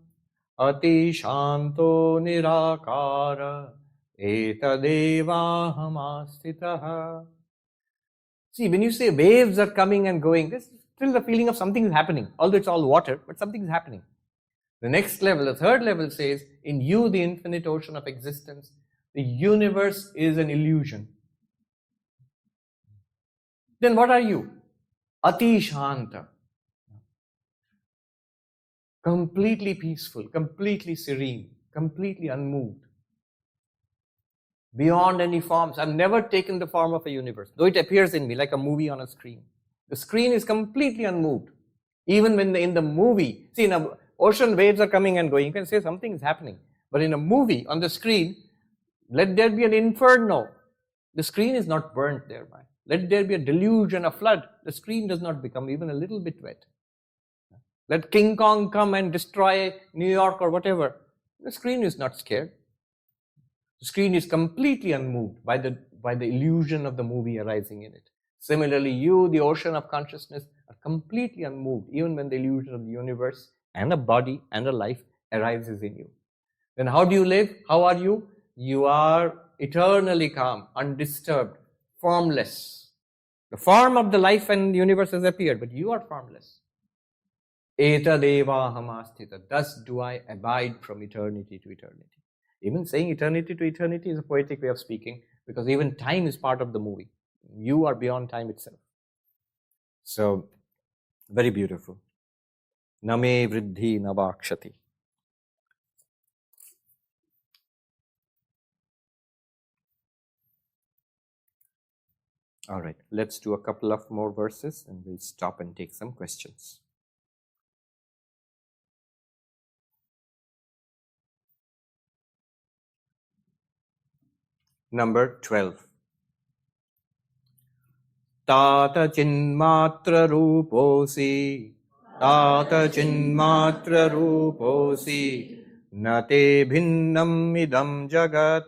Speaker 3: ati shanto nirakara etadevaham. See, when you say waves are coming and going, there's still the feeling of something is happening. Although it's all water, but something is happening. The next level, the third level says, in you, the infinite ocean of existence, the universe is an illusion. Then what are you? Ati Shanta. Completely peaceful, completely serene, completely unmoved. Beyond any forms. I've never taken the form of a universe, though it appears in me like a movie on a screen. The screen is completely unmoved. Even when in the movie, see, in a ocean, waves are coming and going. You can say something is happening. But in a movie, on the screen, let there be an inferno. The screen is not burnt thereby. Let there be a deluge and a flood. The screen does not become even a little bit wet. Let King Kong come and destroy New York or whatever. The screen is not scared. The screen is completely unmoved by the illusion of the movie arising in it. Similarly, you, the ocean of consciousness, are completely unmoved even when the illusion of the universe and a body and a life arises in you. Then how do you live? How are you? You are eternally calm, undisturbed, formless. The form of the life and universe has appeared, but you are formless. Etadeva hamastita. Thus do I abide from eternity to eternity. Even saying eternity to eternity is a poetic way of speaking, because even time is part of the movie. You are beyond time itself. So, very beautiful. Name vriddhi navakshati. All right, let's do a couple of more verses and we'll stop and take some questions. number 12. Tata chinmatra ruposi, Tata chinmatra ruposi, Nate bhinnam idam jagat,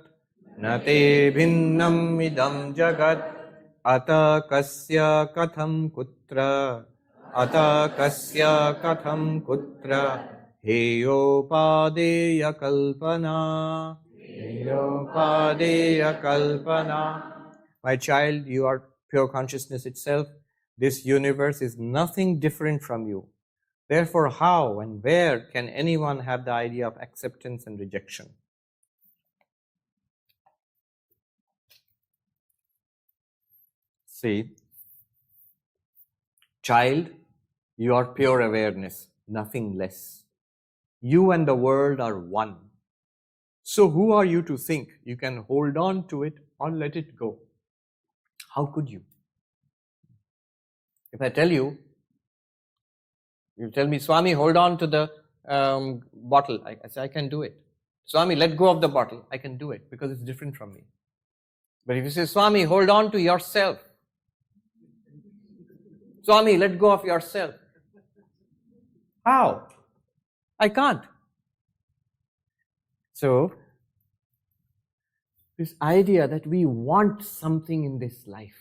Speaker 3: Nate bhinnam idam jagat, Ata kasya katham kutra, Ata kasya katham kutra, Heyopadeya kalpana, Heyopadeya kalpana. My child, you are pure consciousness itself. This universe is nothing different from you. Therefore, how and where can anyone have the idea of acceptance and rejection? See, child, you are pure awareness, nothing less. You and the world are one. So who are you to think you can hold on to it or let it go? How could you? If I tell you, you tell me, Swami, hold on to the bottle. I say, I can do it. Swami, let go of the bottle. I can do it because it's different from me. But if you say, Swami, hold on to yourself. Swami, let go of yourself. How? I can't. So, this idea that we want something in this life,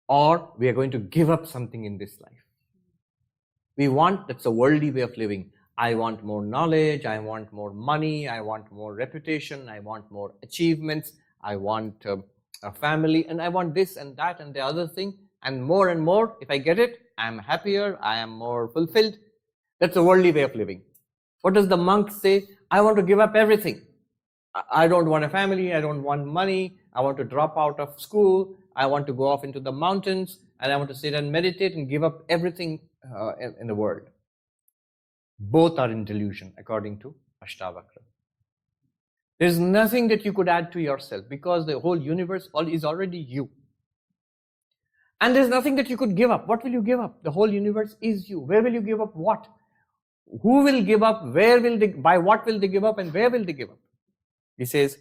Speaker 3: or we are going to give up something in this life. We want, that's a worldly way of living. I want more knowledge, I want more money, I want more reputation, I want more achievements, I want a family, and I want this and that and the other thing, and more, if I get it, I am happier, I am more fulfilled. That's a worldly way of living. What does the monk say? I want to give up everything. I don't want a family, I don't want money, I want to drop out of school, I want to go off into the mountains, and I want to sit and meditate and give up everything in the world. Both are in delusion, according to Ashtavakra. There's nothing that you could add to yourself because the whole universe is already you. And there's nothing that you could give up. What will you give up? The whole universe is you. Where will you give up what? Who will give up? Where will they, by what will they give up, and where will they give up? He says,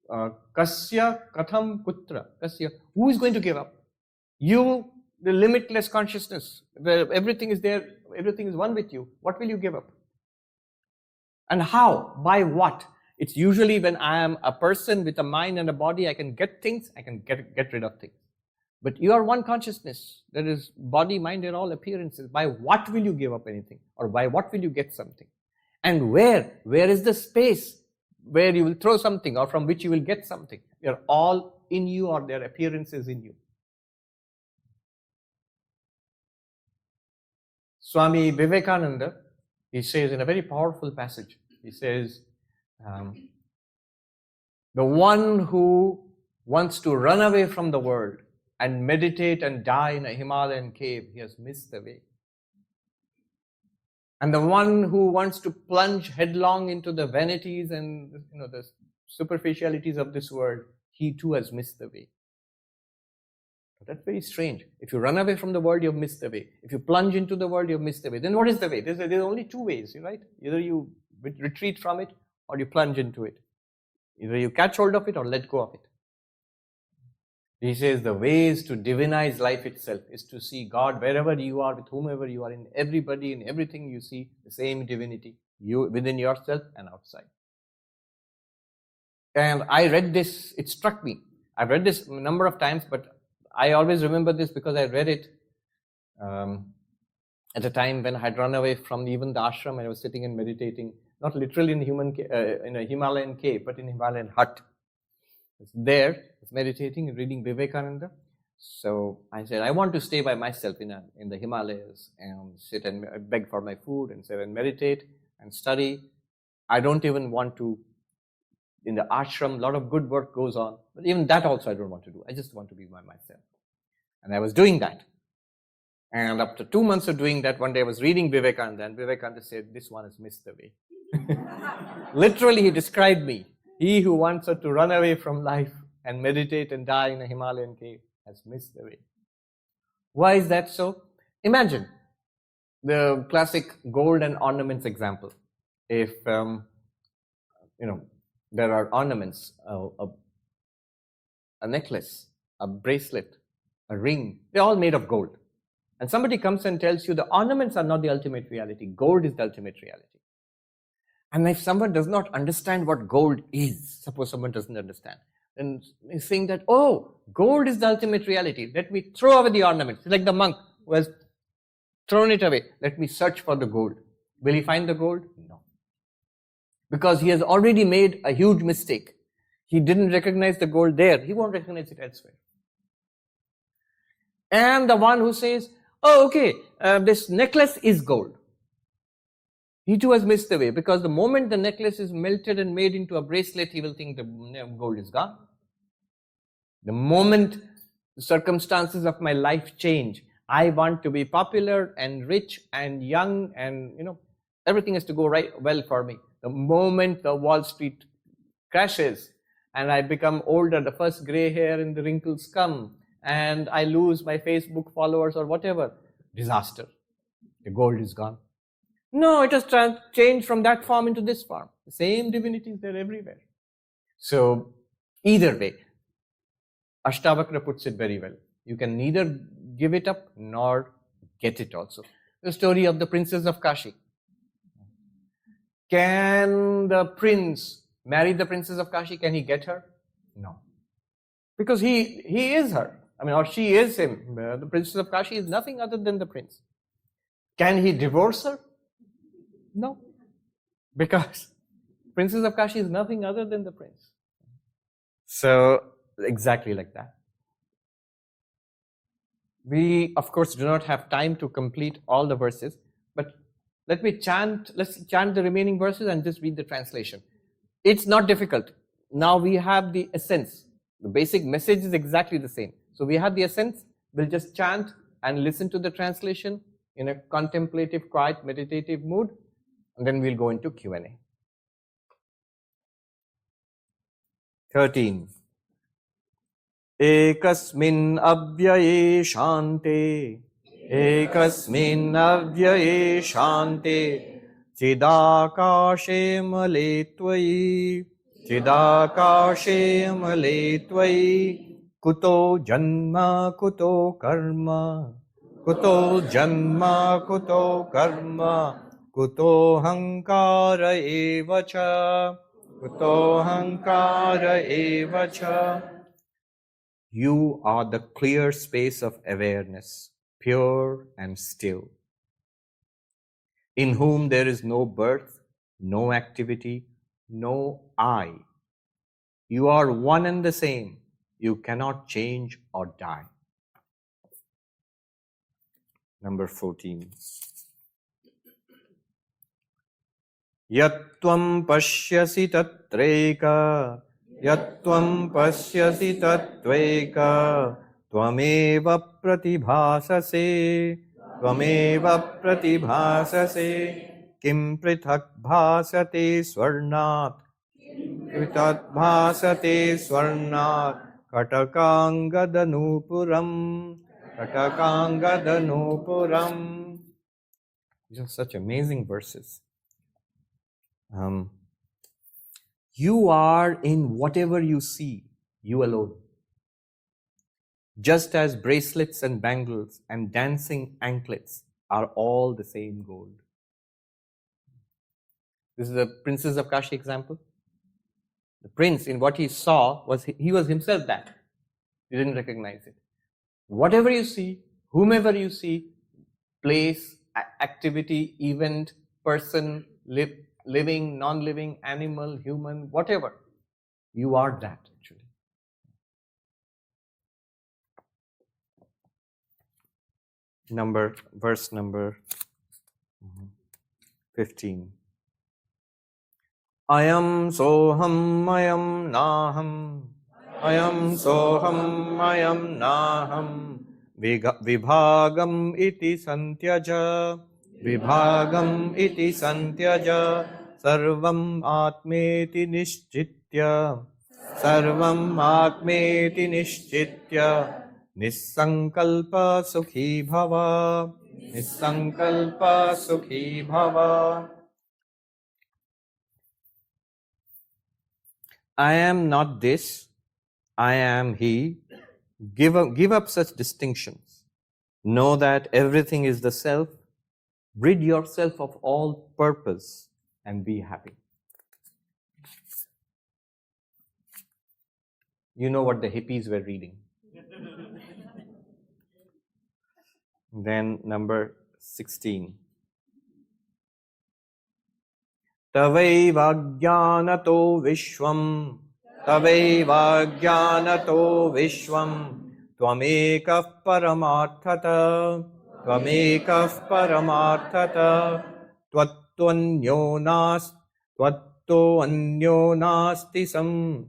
Speaker 3: Kasya katham kutra. Kasya. Who is going to give up? You, the limitless consciousness, where everything is there, everything is one with you. What will you give up? And how? By what? It's usually when I am a person with a mind and a body, I can get things, I can get rid of things. But you are one consciousness. There is body, mind, they're all appearances. By what will you give up anything? Or by what will you get something? And where? Where is the space where you will throw something or from which you will get something? They're all in you, or their appearances in you. Swami Vivekananda, he says in a very powerful passage, he says, the one who wants to run away from the world and meditate and die in a Himalayan cave, he has missed the way. And the one who wants to plunge headlong into the vanities and the superficialities of this world, he too has missed the way. That's very strange. If you run away from the world, you've missed the way. If you plunge into the world, you've missed the way. Then what is the way? There's only two ways, right? Either you retreat from it or you plunge into it. Either you catch hold of it or let go of it. He says the ways to divinize life itself is to see God wherever you are, with whomever you are, in everybody, in everything you see the same divinity, you within yourself and outside. And I read this, it struck me. I've read this a number of times, but I always remember this because I read it at a time when I had run away from even the ashram and I was sitting and meditating, not literally in a Himalayan cave, but in a Himalayan hut. It's there, it's meditating and reading Vivekananda. So I said, I want to stay by myself in the Himalayas and sit and beg for my food and sit and meditate and study. I don't even want to, in the ashram, a lot of good work goes on, but even that also I don't want to do. I just want to be by myself. And I was doing that. And after 2 months of doing that, one day I was reading Vivekananda, and Vivekananda said, this one has missed the way. Literally, he described me. He who wants to run away from life and meditate and die in a Himalayan cave has missed the way. Why is that so? Imagine the classic gold and ornaments example. If, There are ornaments, a necklace, a bracelet, a ring. They're all made of gold. And somebody comes and tells you the ornaments are not the ultimate reality. Gold is the ultimate reality. And if someone does not understand what gold is, suppose someone doesn't understand, then he's saying that, oh, gold is the ultimate reality. Let me throw away the ornaments. Like the monk who has thrown it away. Let me search for the gold. Will he find the gold? No. Because he has already made a huge mistake. He didn't recognize the gold there. He won't recognize it elsewhere. And the one who says, oh, okay, this necklace is gold. He too has missed the way, because the moment the necklace is melted and made into a bracelet, he will think the gold is gone. The moment the circumstances of my life change, I want to be popular and rich and young and, everything has to go right well for me. The moment the Wall Street crashes and I become older, the first gray hair and the wrinkles come, and I lose my Facebook followers or whatever, disaster. The gold is gone. No, it has changed from that form into this form. The same divinity is there everywhere. So, either way, Ashtavakra puts it very well. You can neither give it up nor get it also. The story of the princess of Kashi. Can the prince marry the princess of Kashi? Can he get her? No. Because he is her. Or she is him. The princess of Kashi is nothing other than the prince. Can he divorce her? No. Because princess of Kashi is nothing other than the prince. So, exactly like that. We, of course, do not have time to complete all the verses, but let's chant the remaining verses and just read the translation. It's not difficult. Now we have the essence. The basic message is exactly the same. So we have the essence. We'll just chant and listen to the translation in a contemplative, quiet, meditative mood, and then we'll go into Q&A. 13. Ekasmin avyaye shante, ekasmin avyaye shante, chidakashe male tvayi, chidakashe male tvayi, kuto janma kuto karma, kuto janma kuto karma, kuto hankara evacha, kuto hankara evacha. You are the clear space of awareness, pure and still, in whom there is no birth, no activity, no I. You are one and the same. You cannot change or die. Number 14. Yattvam pashyasi tatreka, Yattvam pashyasi tatveka, Tvameva pratibhasase, Tvameva pratibhasase, Kim prithak bhasate swarnat, Pritat bhasate swarnat, Katakangadanupuram, Katakangadanupuram. These are such amazing verses. You are in whatever you see, you alone. Just as bracelets and bangles and dancing anklets are all the same gold. This is the princess of Kashi example. The prince, in what he saw, he was himself that. He didn't recognize it. Whatever you see, whomever you see, place, activity, event, person, living, non-living, animal, human, whatever, you are that actually. Verse number 15. Ayam soham ayam naham, ayam soham ayam naham, vibhagam iti santyaja, vibhagam iti santyaja, sarvam atmeti nishchitya, sarvam atmeti nishchitya, nissankalpa sukhi bhava, nissankalpa sukhi bhava. I am not this, I am he. Give up such distinctions. Know that everything is the self. Rid yourself of all purpose and be happy. You know what the hippies were reading. Then number 16. Tavaiva jnanato vishvam, tavaiva jnanato vishvam, tvamekah paramarthata, tvamekah paramarthata, tvatto anyo nasti sam,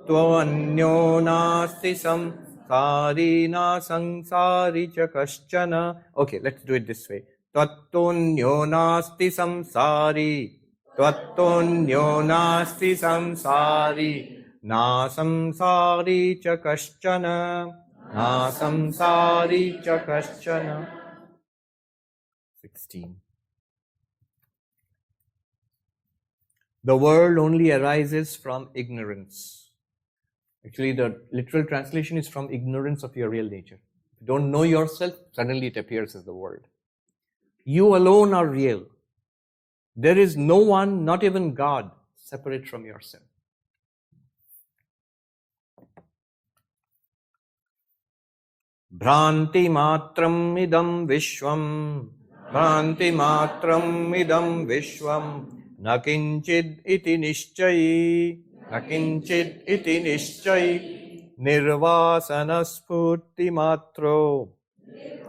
Speaker 3: tvanyo nasti samsari na sangsari cha kaschana. Okay, let's do it this way. Tvattonyo nasti samsari, tvattonyo nasti samsari, na samsari cha kaschana, na samsari cha kaschana. 16. The world only arises from ignorance. Actually, the literal translation is from ignorance of your real nature. If you don't know yourself, suddenly it appears as the world. You alone are real. There is no one, not even God, separate from yourself. Bhranti matram idam vishwam, bhranti matram idam vishwam, nakinchid iti nishchayi, nakinchid iti nishchayi, nirvasana spurti matro,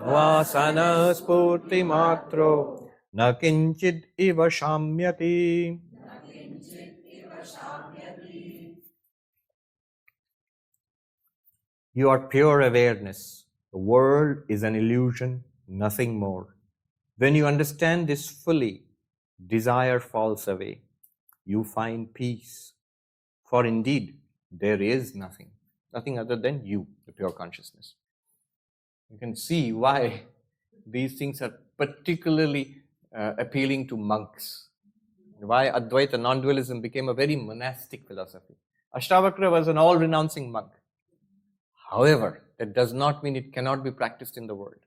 Speaker 3: vasana spurti matro, nakinchid iva shamyati. You are pure awareness. The world is an illusion, nothing more. When you understand this fully, desire falls away. You find peace. For indeed, there is nothing other than you, the pure consciousness. You can see why these things are particularly appealing to monks. Why Advaita, non-dualism, became a very monastic philosophy. Ashtavakra was an all-renouncing monk. However, that does not mean it cannot be practiced in the world.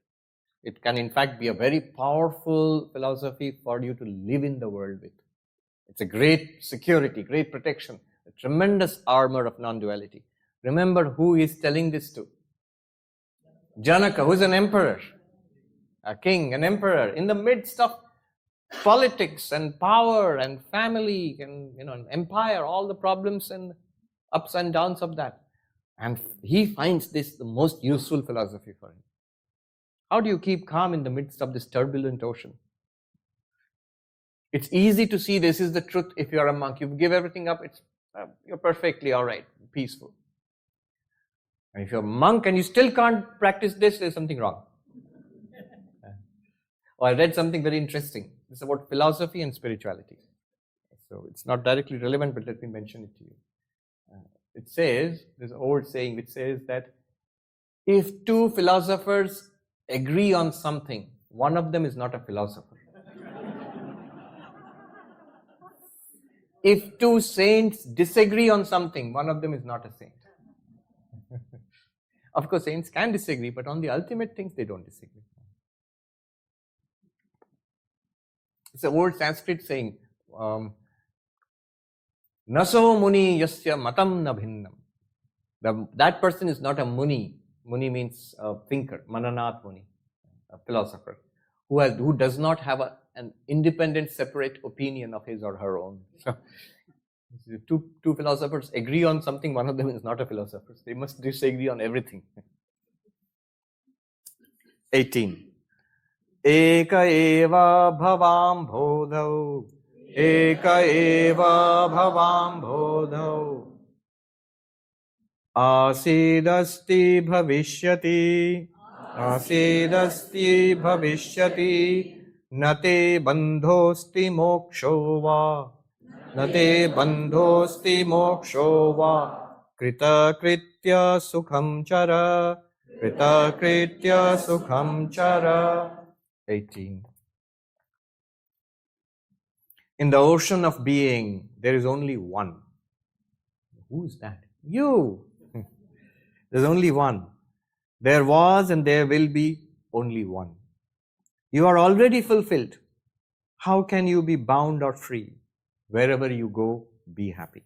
Speaker 3: It can in fact be a very powerful philosophy for you to live in the world with. It's a great security, great protection, a tremendous armor of non-duality. Remember who is telling this to? Janaka, who is an emperor, a king, an emperor, in the midst of politics and power and family and an empire, all the problems and ups and downs of that. And he finds this the most useful philosophy for him. How do you keep calm in the midst of this turbulent ocean? It's easy to see this is the truth if you're a monk. You give everything up, you're perfectly all right, peaceful. And if you're a monk and you still can't practice this, there's something wrong. I read something very interesting. It's about philosophy and spirituality. So it's not directly relevant, but let me mention it to you. It says, there's an old saying which says that if two philosophers agree on something, one of them is not a philosopher. If two saints disagree on something, one of them is not a saint. Of course, saints can disagree, but on the ultimate things, they don't disagree. It's an old Sanskrit saying, Naso muni yasya matam na bhinnam. That person is not a muni. Muni means a thinker, mananat muni, a philosopher, who does not have an independent, separate opinion of his or her own. So, if two philosophers agree on something, one of them is not a philosopher. They must disagree on everything. 18. Eka eva bhavam bodhau. Eka eva bhavam bodhau. Asidasti bhavishyati. Asidasti bhavishyati. Nate bandhosti moksho va. Nate bandhosti moksho va. Krita kritya sukham chara. Krita kritya sukham chara. 18. In the ocean of being, there is only one. Who's that? You. There's only one. There was and there will be only one. You are already fulfilled. How can you be bound or free? Wherever you go, be happy.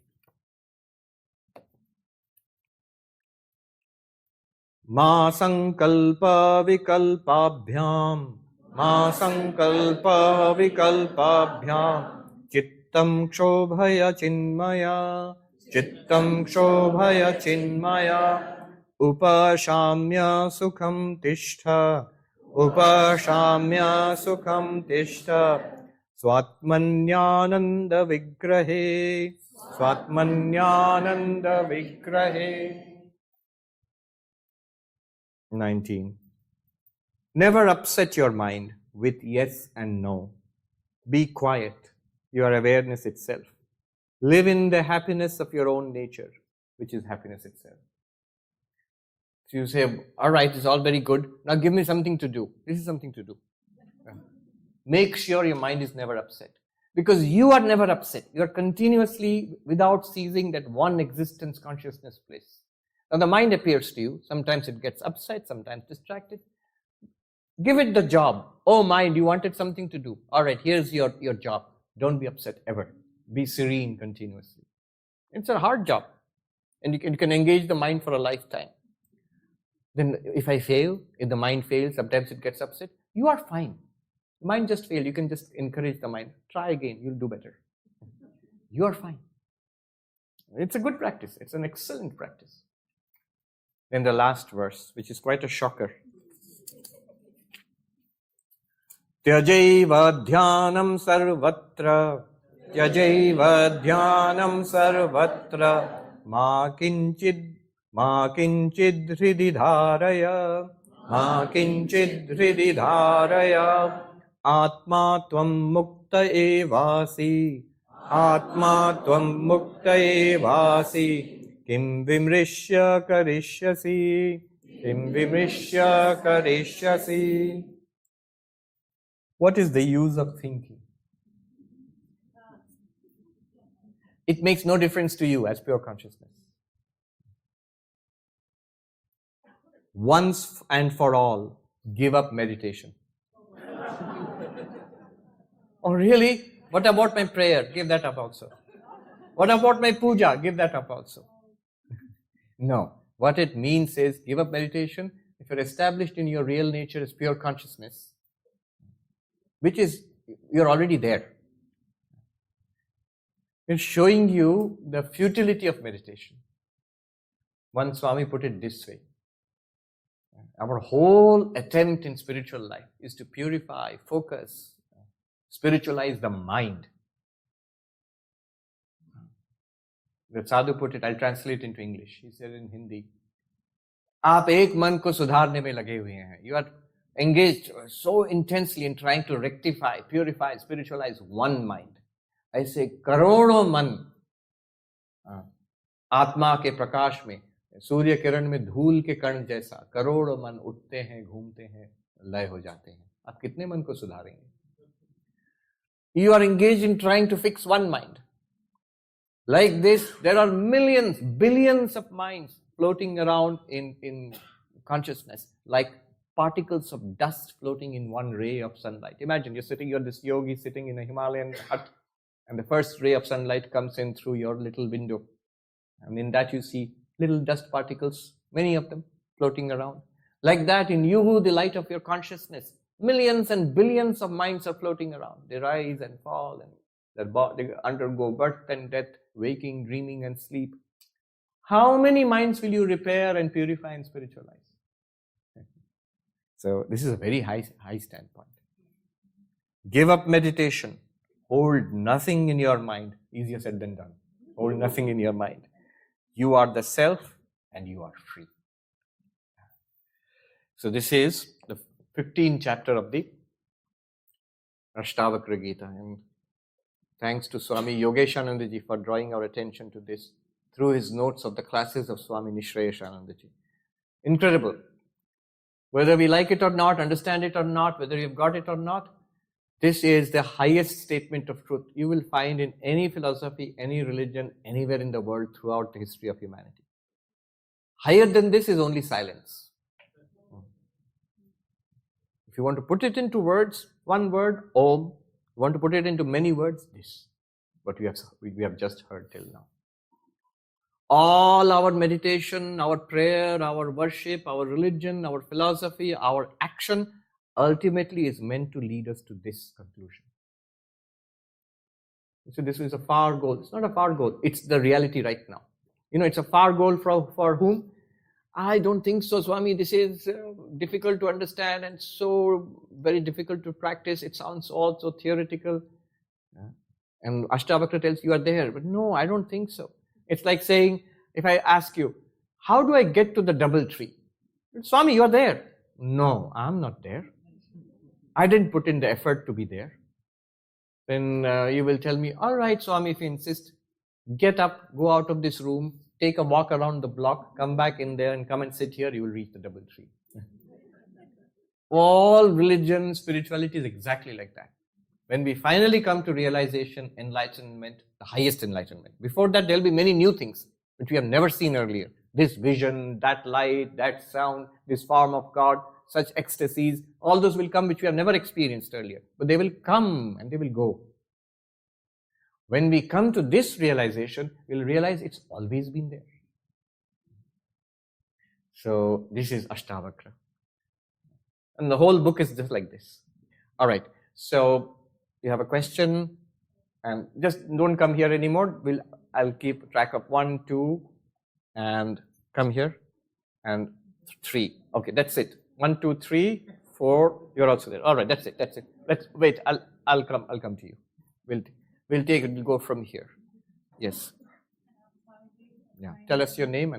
Speaker 3: Ma sankalpa vikalpabhyam, ma sankalpa vikalpabhyam, chittam kshobhaya chinmaya, chittam kshobhaya chinmaya, upashamya sukham tishtha, upashamya sukham tishtha, swatmanyananda vigrahe, swatmanyananda vigrahe. 19. Never upset your mind with yes and no. Be quiet. You are awareness itself. Live in the happiness of your own nature, which is happiness itself. So you say, all right, it's all very good. Now give me something to do. This is something to do. Make sure your mind is never upset. Because you are never upset. You are continuously, without ceasing, that one existence consciousness place. Now the mind appears to you. Sometimes it gets upset, sometimes distracted. Give it the job. Oh mind, you wanted something to do. All right, here's your job. Don't be upset ever. Be serene continuously. It's a hard job. And you can engage the mind for a lifetime. Then if I fail, if the mind fails, sometimes it gets upset. You are fine. The mind just failed. You can just encourage the mind. Try again. You'll do better. You are fine. It's a good practice. It's an excellent practice. Then the last verse, which is quite a shocker. Tyajaiva dhyanam sarvatra, tyajaiva dhyanam sarvatra, ma kinchid hridi dharaya, ma kinchid hridi dharaya, atma tvam mukta evasi, atma tvam mukta evasi, kim vimrishya karishyasi, kim vimrishya karishyasi. What is the use of thinking? It makes no difference to you as pure consciousness. Once and for all, give up meditation. Oh really? What about my prayer? Give that up also. What about my puja? Give that up also. No. What it means is, give up meditation. If you're established in your real nature as pure consciousness, which is, you're already there. It's showing you the futility of meditation. One Swami put it this way. Our whole attempt in spiritual life is to purify, focus, spiritualize the mind. The sadhu put it, I'll translate into English. He said in Hindi, आप एक मन को सुधारने में लगे हुए हैं. You are engaged so intensely in trying to rectify, purify, spiritualize one mind. ऐसे करोड़ों मन आत्मा के प्रकाश में, सूर्य किरण में धूल के कण जैसा करोड़ों मन उठते हैं, घूमते हैं, लय हो जाते हैं. आप कितने मन को सुधारेंगे? You are engaged in trying to fix one mind. Like this, there are millions, billions of minds floating around in consciousness, like particles of dust floating in one ray of sunlight. Imagine you're this yogi sitting in a Himalayan hut, and the first ray of sunlight comes in through your little window. And in that you see little dust particles, many of them floating around. Like that, in you, the light of your consciousness, millions and billions of minds are floating around. They rise and fall, and they undergo birth and death, waking, dreaming, and sleep. How many minds will you repair and purify and spiritualize? So this is a very high standpoint. Give up meditation. Hold nothing in your mind. Easier said than done. Hold nothing in your mind. You are the self and you are free. So this is the 15th chapter of the Ashtavakra Gita. And thanks to Swami Yogeshanandaji for drawing our attention to this through his notes of the classes of Swami Nishrayashanandaji. Incredible. Whether we like it or not, understand it or not, whether you've got it or not, This is the highest statement of truth you will find in any philosophy, any religion, anywhere in the world throughout the history of humanity. Higher than this is only silence. If you want to put it into words, one word, Om. You want to put it into many words, this. What we have just heard till now. All our meditation, our prayer, our worship, our religion, our philosophy, our action ultimately is meant to lead us to this conclusion. So this is a far goal. It's not a far goal. It's the reality right now. It's a far goal for whom? I don't think so, Swami. This is difficult to understand and so very difficult to practice. It sounds all so theoretical. And Ashtavakra tells you are there. But no, I don't think so. It's like saying, if I ask you, how do I get to the double tree? Swami, you are there. No, I'm not there. I didn't put in the effort to be there. Then you will tell me, all right, Swami, if you insist, get up, go out of this room, take a walk around the block, come back in there and come and sit here, you will reach the double tree. All religion, spirituality is exactly like that. When we finally come to realization, enlightenment, the highest enlightenment. Before that, there will be many new things which we have never seen earlier. This vision, that light, that sound, this form of God, such ecstasies, all those will come which we have never experienced earlier. But they will come and they will go. When we come to this realization, we'll realize it's always been there. So this is Ashtavakra. And the whole book is just like this. All right. So you have a question and just don't come here anymore. I'll keep track of 1, 2, and come here, and 3. Okay, that's it. 1, 2, 3, 4. You're also there. All right, that's it. Let's wait. I'll come to you. We'll take it. We'll go from here. Yes. Yeah. Tell us your name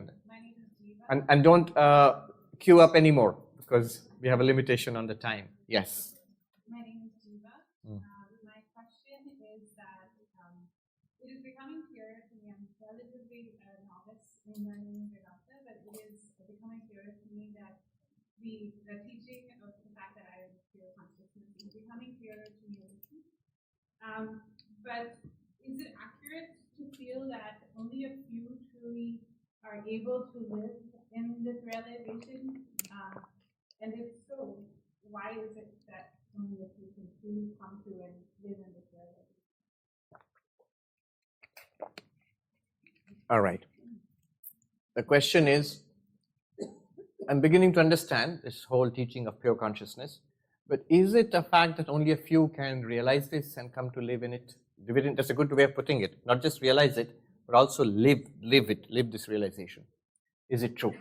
Speaker 3: and don't queue up anymore because we have a limitation on the time. Yes.
Speaker 4: My name is Jiva. My question is that it is becoming clearer to me. I'm relatively a novice in learning Vedanta, but it is becoming clearer to me that the teaching of the fact that I am pure consciousness is becoming clearer to me. But is it accurate to feel that only a few truly are able to live in this realization? And if so, why is it that only a few can truly come to and live in this realization?
Speaker 3: All right. The question is, I'm beginning to understand this whole teaching of pure consciousness, but is it a fact that only a few can realize this and come to live in it? That's a good way of putting it. Not just realize it, but also live this realization. Is it true?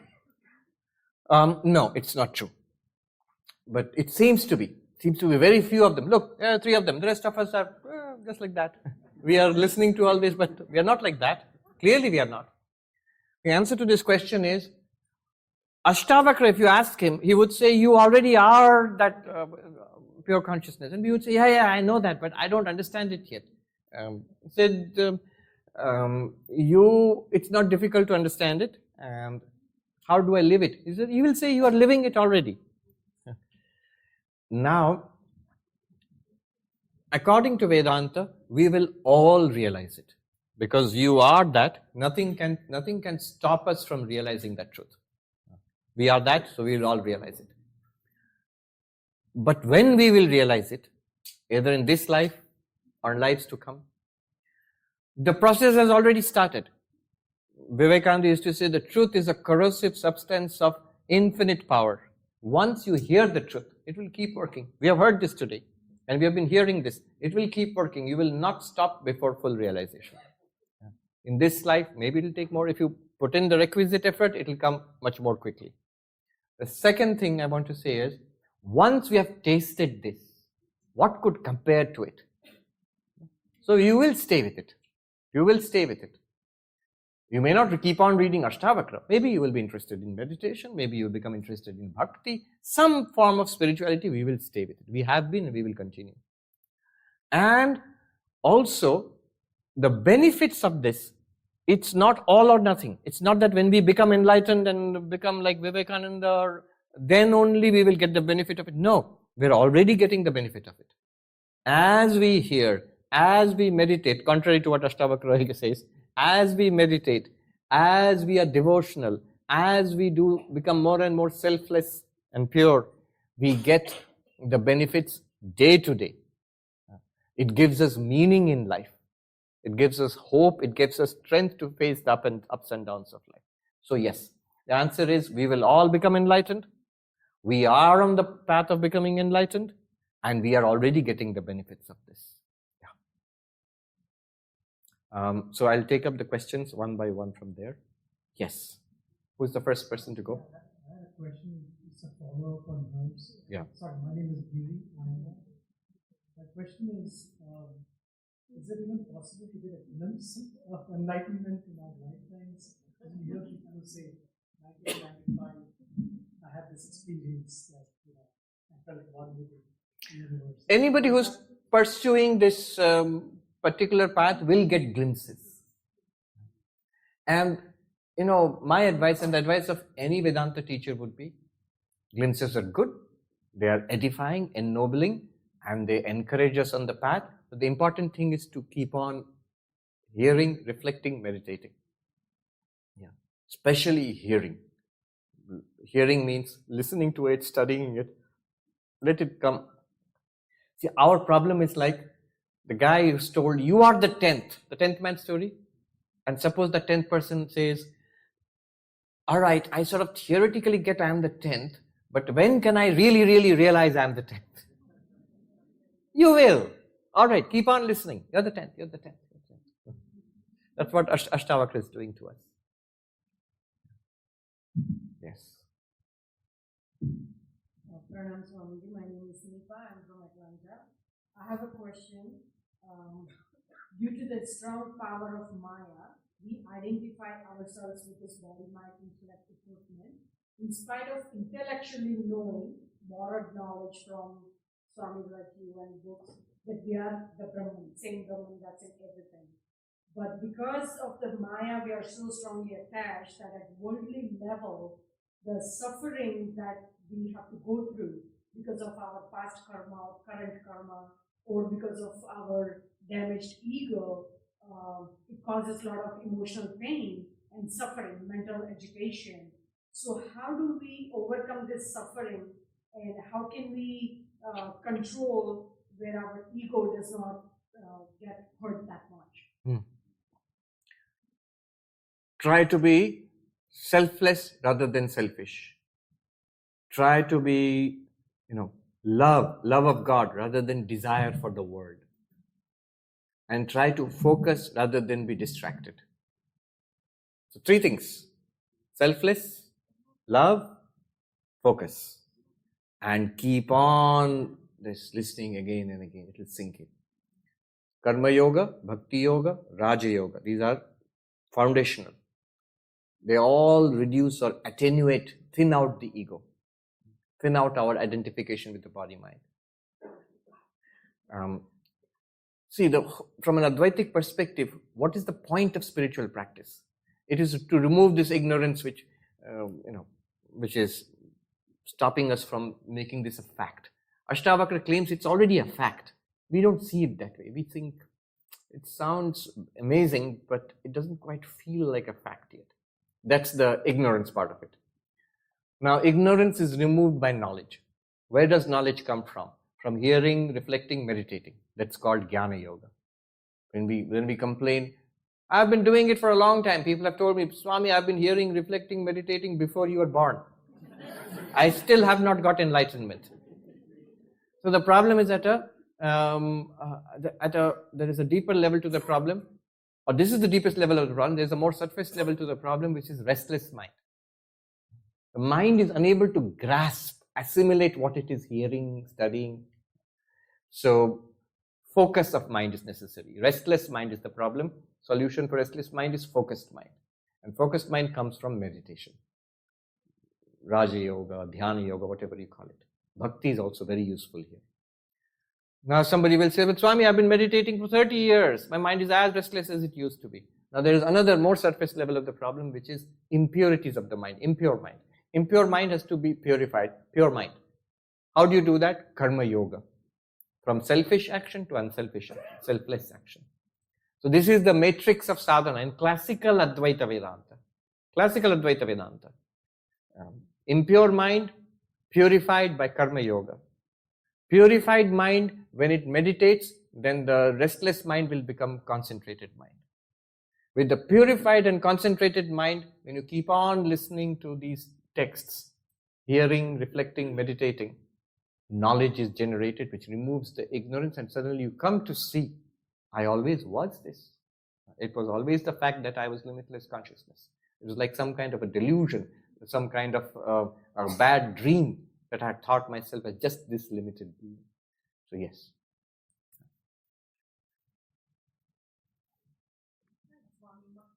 Speaker 3: No, it's not true. But it seems to be. Very few of them. Look, 3 of them. The rest of us are just like that. We are listening to all this, but we are not like that. Clearly we are not. The answer to this question is, Ashtavakra, if you ask him, he would say, you already are that pure consciousness. And we would say, yeah, I know that, but I don't understand it yet. He said, it's not difficult to understand it. And how do I live it? He said, you will say you are living it already. Now, according to Vedanta, we will all realize it. Because you are that, nothing can stop us from realizing that truth. We are that, so we will all realize it. But when we will realize it, either in this life or in lives to come, the process has already started. Vivekananda used to say the truth is a corrosive substance of infinite power. Once you hear the truth, it will keep working. We have heard this today, and we have been hearing this. It will keep working. You will not stop before full realization. In this life, maybe it will take more. If you put in the requisite effort, it will come much more quickly. The second thing I want to say is, once we have tasted this, what could compare to it? So you will stay with it. You will stay with it. You may not keep on reading Ashtavakra. Maybe you will be interested in meditation. Maybe you will become interested in bhakti. Some form of spirituality, we will stay with it. We have been and we will continue. And also, the benefits of this, it's not all or nothing. It's not that when we become enlightened and become like Vivekananda, then only we will get the benefit of it. No, we're already getting the benefit of it. As we hear, as we meditate, contrary to what Ashtavakra says, as we meditate, as we are devotional, as we do become more and more selfless and pure, we get the benefits day to day. It gives us meaning in life. It gives us hope. It gives us strength to face the ups and downs of life. So yes, the answer is we will all become enlightened. We are on the path of becoming enlightened, and we are already getting the benefits of this. Yeah. So I'll take up the questions one by one from there. Yes. Who's the first person to go?
Speaker 5: I had a question. It's a follow-up on hers.
Speaker 3: Yeah.
Speaker 5: Sorry, my name is Giri. My question is it even possible to get a glimpse of enlightenment in our lifetimes? As we hear people who say, 1995, I had this experience that I felt one with the universe.
Speaker 3: Anybody who's pursuing this particular path will get glimpses. And my advice and the advice of any Vedanta teacher would be, glimpses are good, they are edifying, ennobling, and they encourage us on the path. But the important thing is to keep on hearing, reflecting, meditating. Yeah, especially hearing. Hearing means listening to it, studying it, let it come. See, our problem is like the guy who's told, you are the 10th man story. And suppose the 10th person says, all right, I sort of theoretically get I am the 10th, but when can I really, really realize I am the 10th? You will. All right, keep on listening. You're the 10th, you're the 10th. That's what Ashtavakra is doing to us. Yes.
Speaker 6: Pranam Swamiji, my name is Nipa, I'm from Atlanta. I have a question. Due to the strong power of Maya, we identify ourselves with this body, mind, intellect, equipment, in spite of intellectually knowing, borrowed knowledge from Swami like you and books, that we are the Brahman, same Brahman that's in everything. But because of the Maya, we are so strongly attached that at worldly level, the suffering that we have to go through because of our past karma, or current karma, or because of our damaged ego, it causes a lot of emotional pain and suffering, mental agitation. So how do we overcome this suffering, and how can we control where our ego does not get hurt that much?
Speaker 3: Try to be selfless rather than selfish. Try to be, love of God rather than desire for the world. And try to focus rather than be distracted. So 3 things: selfless, love, focus. And keep on this listening again and again. It will sink in. Karma Yoga, Bhakti Yoga, Raja Yoga. These are foundational. They all reduce or attenuate, thin out the ego. Thin out our identification with the body-mind. See, from an Advaitic perspective, what is the point of spiritual practice? It is to remove this ignorance which is stopping us from making this a fact. Ashtavakra claims it's already a fact. We don't see it that way. We think it sounds amazing, but it doesn't quite feel like a fact yet. That's the ignorance part of it. Now, ignorance is removed by knowledge. Where does knowledge come from? From hearing, reflecting, meditating. That's called Jnana Yoga. When we complain, I've been doing it for a long time. People have told me, Swami, I've been hearing, reflecting, meditating before you were born. I still have not got enlightenment. So the problem is there is a deeper level to the problem, or this is the deepest level of the problem. There's a more surface level to the problem, which is restless mind. The mind is unable to grasp, assimilate what it is hearing, studying. So focus of mind is necessary. Restless mind is the problem. Solution for restless mind is focused mind. And focused mind comes from meditation. Raja Yoga, Dhyana Yoga, whatever you call it. Bhakti is also very useful here. Now somebody will say, but Swami, I've been meditating for 30 years. My mind is as restless as it used to be. Now there is another more surface level of the problem, which is impurities of the mind, impure mind. Impure mind has to be purified, pure mind. How do you do that? Karma Yoga. from selfish action to unselfish action, selfless action. So this is the matrix of sadhana in classical Advaita Vedanta. Classical Advaita Vedanta. Impure mind, purified by karma yoga. Purified mind, when it meditates, then the restless mind will become concentrated mind. With the purified and concentrated mind, when you keep on listening to these texts, hearing, reflecting, meditating, knowledge is generated which removes the ignorance, and suddenly you come to see, I always was this. It was always the fact that I was limitless consciousness. It was like some kind of a delusion, some kind of a bad dream that I had thought myself as just this limited being. So yes.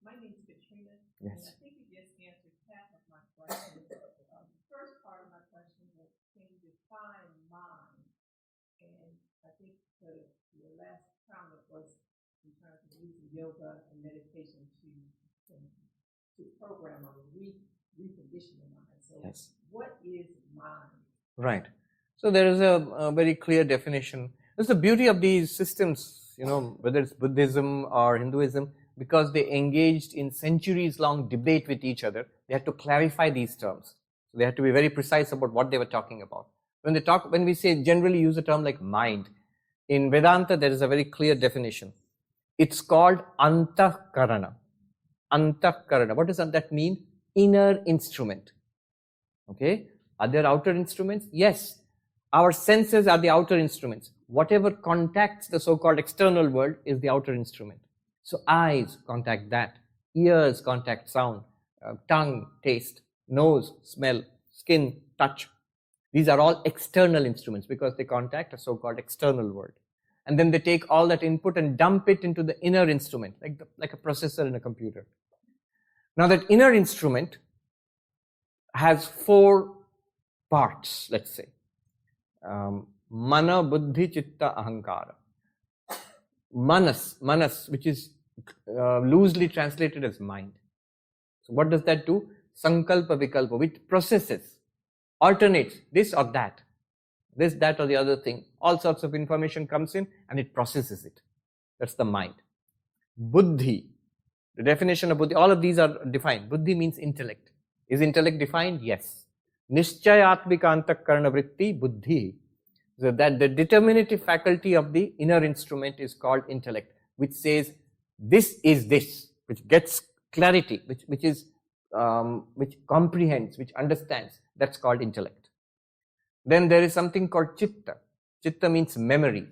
Speaker 1: My name is Katrina.
Speaker 3: Yes.
Speaker 1: And I think you just answered half of my question. The first part of my question was, can you define mind? And I think your last comment was in terms of using yoga and meditation to program or recondition the mind. So
Speaker 3: Yes.
Speaker 1: what is mind?
Speaker 3: Right. So there is a very clear definition. That's the beauty of these systems, whether it's Buddhism or Hinduism, because they engaged in centuries-long debate with each other, they had to clarify these terms. So they had to be very precise about what they were talking about. When we say generally use a term like mind, in Vedanta there is a very clear definition. It's called antahkarana. Antahkarana. What does that mean? Inner instrument. Okay? Are there outer instruments? Yes. Our senses are the outer instruments. Whatever contacts the so-called external world is the outer instrument. So eyes contact that, ears contact sound, tongue, taste, nose, smell, skin, touch. These are all external instruments because they contact a so-called external world. And then they take all that input and dump it into the inner instrument, like a processor in a computer. Now that inner instrument has 4 parts, let's say. Mana, Buddhi, Chitta, Ahankara. Manas, which is loosely translated as mind. So what does that do? Sankalpa, Vikalpa, which processes, alternates this or that, this, that or the other thing. All sorts of information comes in and it processes it. That's the mind. Buddhi, the definition of Buddhi, all of these are defined. Buddhi means intellect. Is intellect defined? Yes. Nishchayatmika antakarana vritti buddhi. So that the determinative faculty of the inner instrument is called intellect, which says this is this, which gets clarity, which comprehends, which understands. That's called intellect. Then there is something called chitta. Chitta means memory.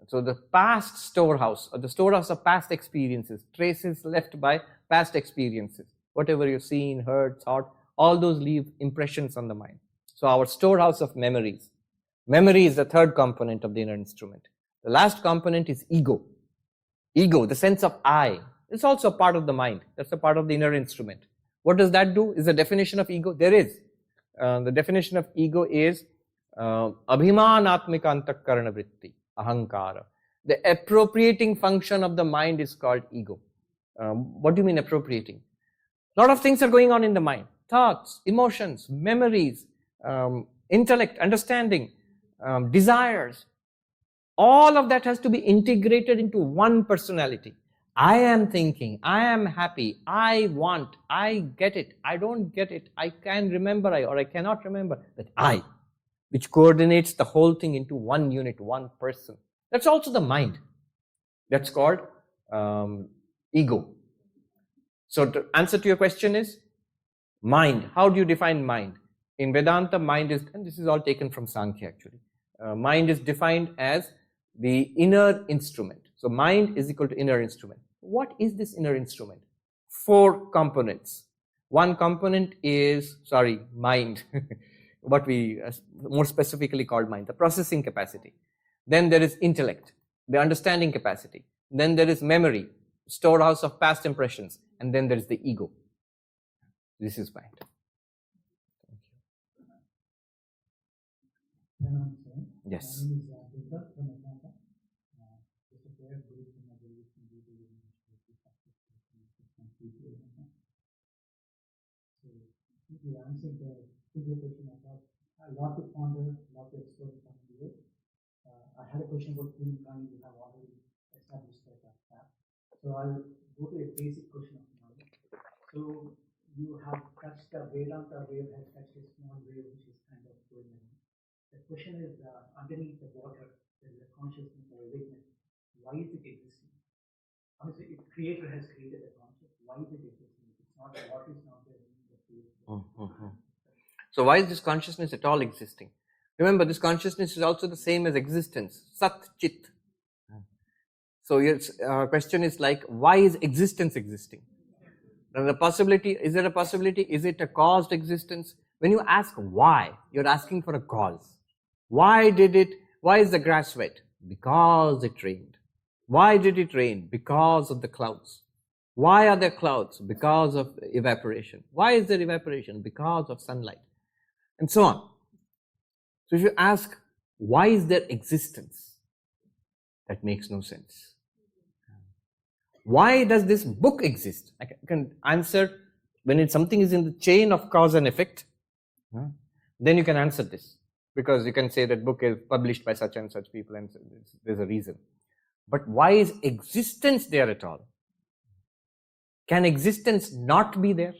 Speaker 3: So the past storehouse, or the storehouse of past experiences, traces left by past experiences. Whatever you've seen, heard, thought, all those leave impressions on the mind. So our storehouse of memories. Memory is the third component of the inner instrument. The last component is ego. Ego, the sense of I. It's also a part of the mind. That's a part of the inner instrument. What does that do? Is the definition of ego? There is. The definition of ego is abhimanatmika antakarana vritti, ahankara. The appropriating function of the mind is called ego. What do you mean appropriating? A lot of things are going on in the mind. Thoughts, emotions, memories, intellect, understanding, desires. All of that has to be integrated into one personality. I am thinking, I am happy, I want, I get it, I don't get it, I can remember or I cannot remember. That I, which coordinates the whole thing into one unit, one person. That's also the mind. That's called ego. So the answer to your question is mind. How do you define mind? In Vedanta, mind is, and this is all taken from Sankhya actually, mind is defined as the inner instrument. So mind is equal to inner instrument. What is this inner instrument? 4 components. One component is, mind, what we more specifically call mind, the processing capacity. Then there is intellect, the understanding capacity. Then there is memory, storehouse of past impressions. And then there is the ego. This is mind. Yes.
Speaker 5: My name is Jyothishya from Atlanta. Just a prayer group in my belief in the So, if you answered the previous question, I thought a lot to ponder, a lot to explore in coming years. I had a question about humankind. You have already established that. So I'll go to a basic question of mine. So you have touched the Vedanta wave, has touched a small wave which is kind of going on. The question is underneath the water, there is a consciousness or awareness. Why is it existing? Obviously, its creator has created the conscious. Why is it existing? It's not what is not there.
Speaker 3: So why is this consciousness at all existing? Remember, this consciousness is also the same as existence, Sat Chit. So your question is like, why is existence existing? Now the possibility, is there a possibility? Is it a caused existence? When you ask why, you're asking for a cause. Why is the grass wet? Because it rained. Why did it rain? Because of the clouds. Why are there clouds? Because of evaporation. Why is there evaporation? Because of sunlight. And so on. So if you ask, why is there existence? That makes no sense. Why does this book exist? I can answer when something is in the chain of cause and effect, then you can answer this. Because you can say that book is published by such and such people and there's a reason. But why is existence there at all? Can existence not be there?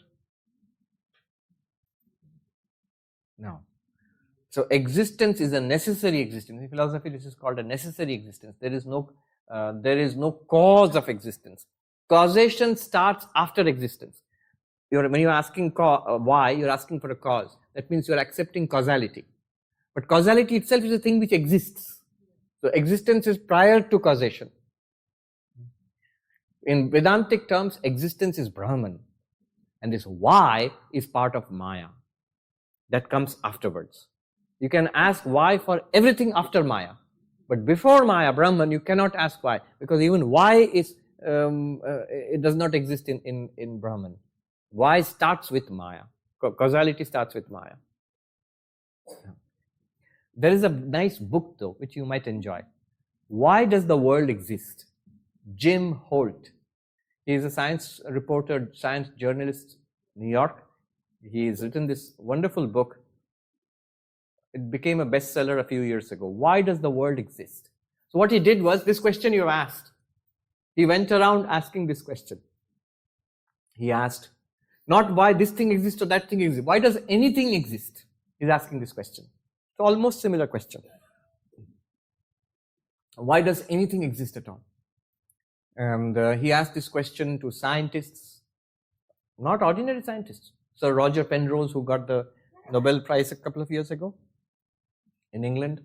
Speaker 3: No. So existence is a necessary existence. In philosophy, this is called a necessary existence. There is no cause of existence. Causation starts after existence. When you're asking why, you're asking for a cause. That means you're accepting causality. But causality itself is a thing which exists. So existence is prior to causation. In Vedantic terms, existence is Brahman. And this why is part of Maya. That comes afterwards. You can ask why for everything after Maya. But before Maya, Brahman, you cannot ask why. Because even why it does not exist in Brahman. Why starts with Maya. Causality starts with Maya. There is a nice book though, which you might enjoy. Why does the world exist? Jim Holt. He is a science reporter, science journalist, New York. He has written this wonderful book. It became a bestseller a few years ago. Why does the world exist? So what he did was this question you asked. He went around asking this question. He asked, not why this thing exists or that thing exists. Why does anything exist? He's asking this question. It's almost similar question. Why does anything exist at all? And he asked this question to scientists, not ordinary scientists. Sir Roger Penrose, who got the Nobel Prize a couple of years ago in England,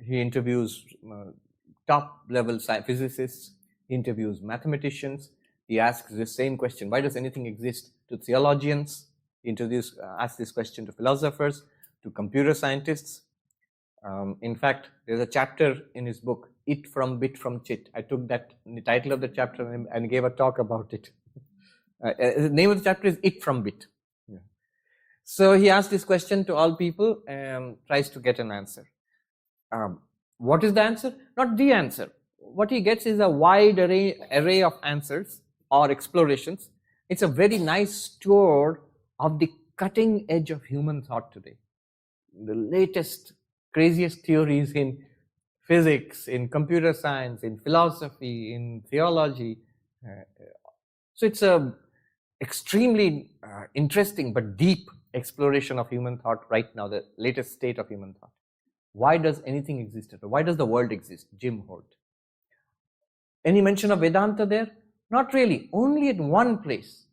Speaker 3: he interviews top-level physicists, he interviews mathematicians. He asks the same question, why does anything exist, to theologians. He asks this question to philosophers, to computer scientists. In fact, there's a chapter in his book, It from Bit from Chit. I took that the title of the chapter and gave a talk about it. The name of the chapter is It from Bit. Yeah. So he asked this question to all people and tries to get an answer. What is the answer? Not the answer. What he gets is a wide array of answers or explorations. It's a very nice tour of the cutting edge of human thought today. The latest, craziest theories in physics, in computer science, in philosophy, in theology. So it's a extremely interesting but deep exploration of human thought right now, the latest state of human thought. Why does anything exist at all? Why does the world exist? Jim Holt. Any mention of Vedanta there? Not really, only at one place.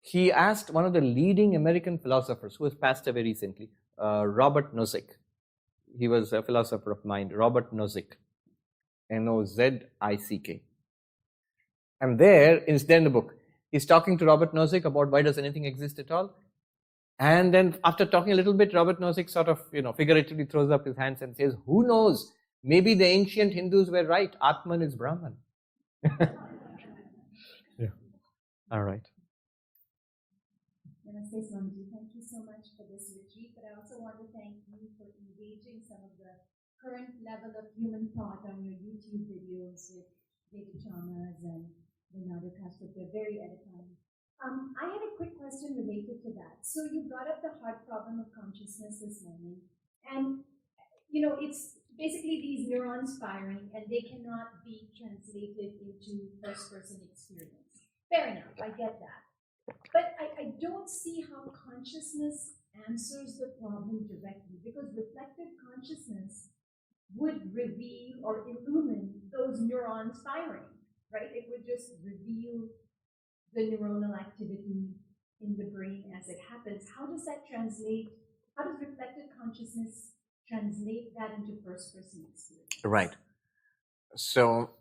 Speaker 3: He asked one of the leading American philosophers who has passed away recently, Robert Nozick. He was a philosopher of mind, Robert Nozick, Nozick. And there, in the book, he's talking to Robert Nozick about why does anything exist at all. And then after talking a little bit, Robert Nozick sort of, figuratively throws up his hands and says, who knows, maybe the ancient Hindus were right, Atman is Brahman. Yeah. All right.
Speaker 7: Namaste, Swamiji. Thank you so much for this retreat, but I also want to thank you for engaging some of the current level of human thought on your YouTube videos with David Chalmers and Leonardo Castro. They're very edifying. I had a quick question related to that. So you brought up the hard problem of consciousness this morning, and it's basically these neurons firing, and they cannot be translated into first-person experience. Fair enough, I get that. But I don't see how consciousness answers the problem directly, because reflective consciousness would reveal or illumine those neurons firing, right? It would just reveal the neuronal activity in the brain as it happens. How does that translate? How does reflective consciousness translate that into first-person experience?
Speaker 3: Right. So,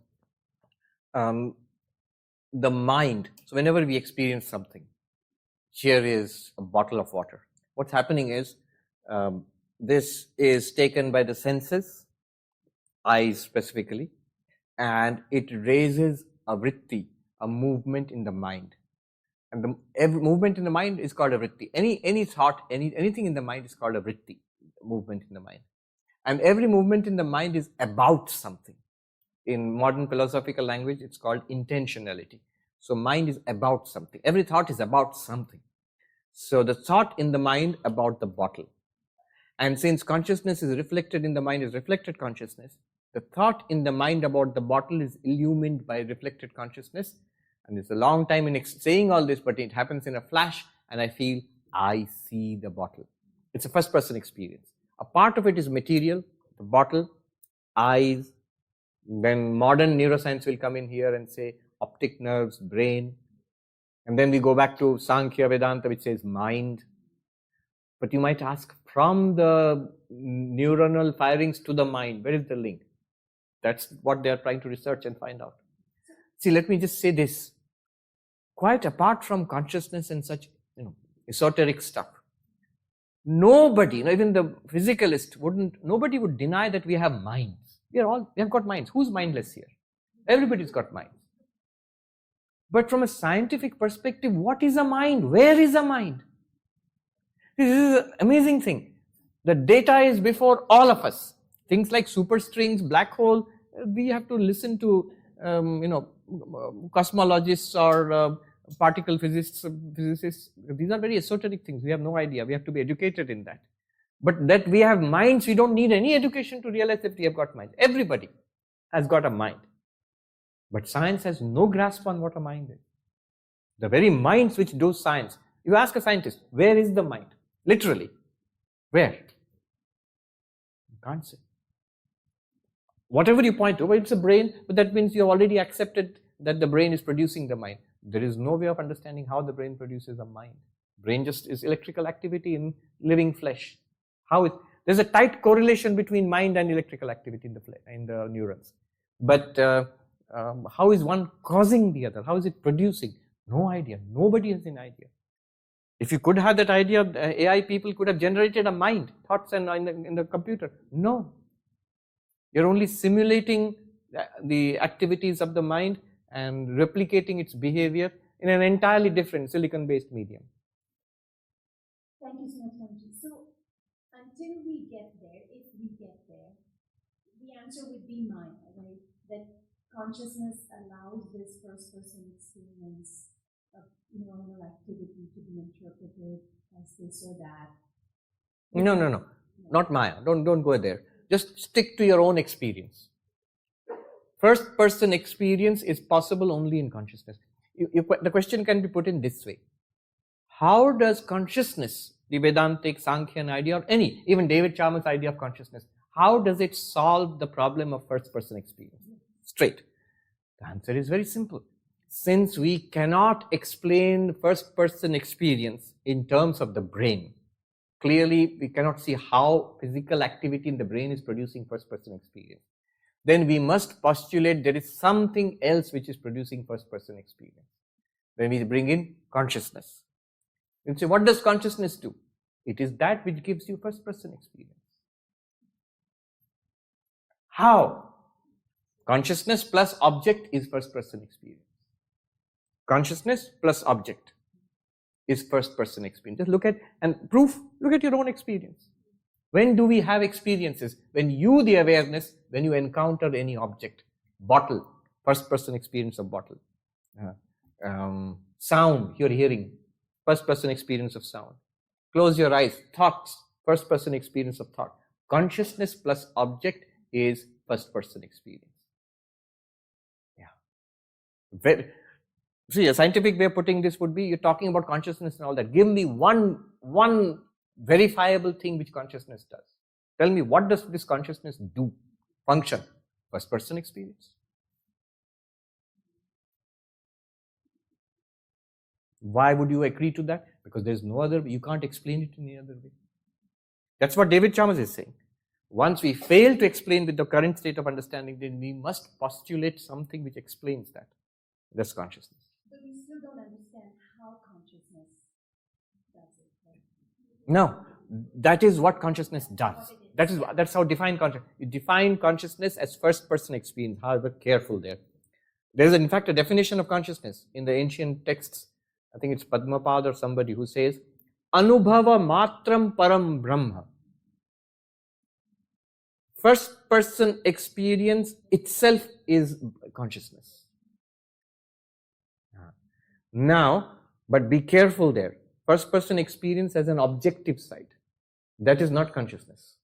Speaker 3: the mind, so whenever we experience something, here is a bottle of water. What's happening is, this is taken by the senses, eyes specifically, and it raises a vritti, a movement in the mind. And every movement in the mind is called a vritti. Any thought, anything in the mind is called a vritti, movement in the mind. And every movement in the mind is about something. In modern philosophical language, it's called intentionality. So mind is about something. Every thought is about something. So the thought in the mind about the bottle. And since consciousness is reflected in the mind is reflected consciousness, the thought in the mind about the bottle is illumined by reflected consciousness. And it's a long time in saying all this, but it happens in a flash, and I feel I see the bottle. It's a first person experience. A part of it is material, the bottle, eyes. Then modern neuroscience will come in here and say optic nerves, brain. And then we go back to Sankhya Vedanta, which says mind. But you might ask, from the neuronal firings to the mind, where is the link? That's what they are trying to research and find out. See, let me just say this. Quite apart from consciousness and such, esoteric stuff, nobody, even the physicalist nobody would deny that we have minds. We have got minds. Who's mindless here? Everybody's got minds. But from a scientific perspective, what is a mind? Where is a mind? This is an amazing thing. The data is before all of us. Things like superstrings, black hole, we have to listen to, cosmologists or particle physicists. These are very esoteric things. We have no idea. We have to be educated in that. But that we have minds, we don't need any education to realize that we have got minds. Everybody has got a mind. But science has no grasp on what a mind is. The very minds which do science. You ask a scientist, where is the mind? Literally. Where? You can't say. Whatever you point to, it's a brain, but that means you have already accepted that the brain is producing the mind. There is no way of understanding how the brain produces a mind. Brain just is electrical activity in living flesh. There's a tight correlation between mind and electrical activity in the neurons. But how is one causing the other? How is it producing? No idea. Nobody has an idea. If you could have that idea, AI people could have generated a mind, thoughts in the computer. No. You're only simulating the activities of the mind and replicating its behavior in an entirely different silicon-based medium.
Speaker 7: Thank you so much, Swamiji. So, until we get there, if we get there, the answer would be Maya, right? That consciousness allows this first-person experience of neuronal activity to be interpreted as this or that.
Speaker 3: No. Not Maya. Don't go there. Just stick to your own experience. First person experience is possible only in consciousness. The question can be put in this way. How does consciousness, the Vedantic, Sankhyan idea, or even David Chalmers' idea of consciousness, how does it solve the problem of first person experience? Straight. The answer is very simple. Since we cannot explain first person experience in terms of the brain, clearly we cannot see how physical activity in the brain is producing first person experience. Then we must postulate there is something else which is producing first person experience. Then we bring in consciousness. You say, what does consciousness do? It is that which gives you first person experience. How? Consciousness plus object is first person experience. Consciousness plus object is first person experience. Just look at your own experience. When do we have experiences? When you, the awareness, when you encounter any object. Bottle, first person experience of bottle. Sound, you're hearing, first person experience of sound. Close your eyes, thoughts, first person experience of thought. Consciousness plus object is first person experience. Yeah. See, a scientific way of putting this would be, you're talking about consciousness and all that. Give me one verifiable thing which consciousness does. Tell me, what does this consciousness do? Function. First person experience. Why would you agree to that? Because there's no other way. You can't explain it in any other way. That's what David Chalmers is saying. Once we fail to explain with the current state of understanding, then we must postulate something which explains that. That's consciousness.
Speaker 7: But we still don't understand how consciousness does it. Right?
Speaker 3: No, that is what consciousness does. That's how define consciousness. You define consciousness as first person experience. However, careful there. There is in fact a definition of consciousness in the ancient texts. I think it's Padmapad or somebody who says, Anubhava matram param brahma. First person experience itself is consciousness. Now, but be careful there. First person experience has an objective side. That is not consciousness.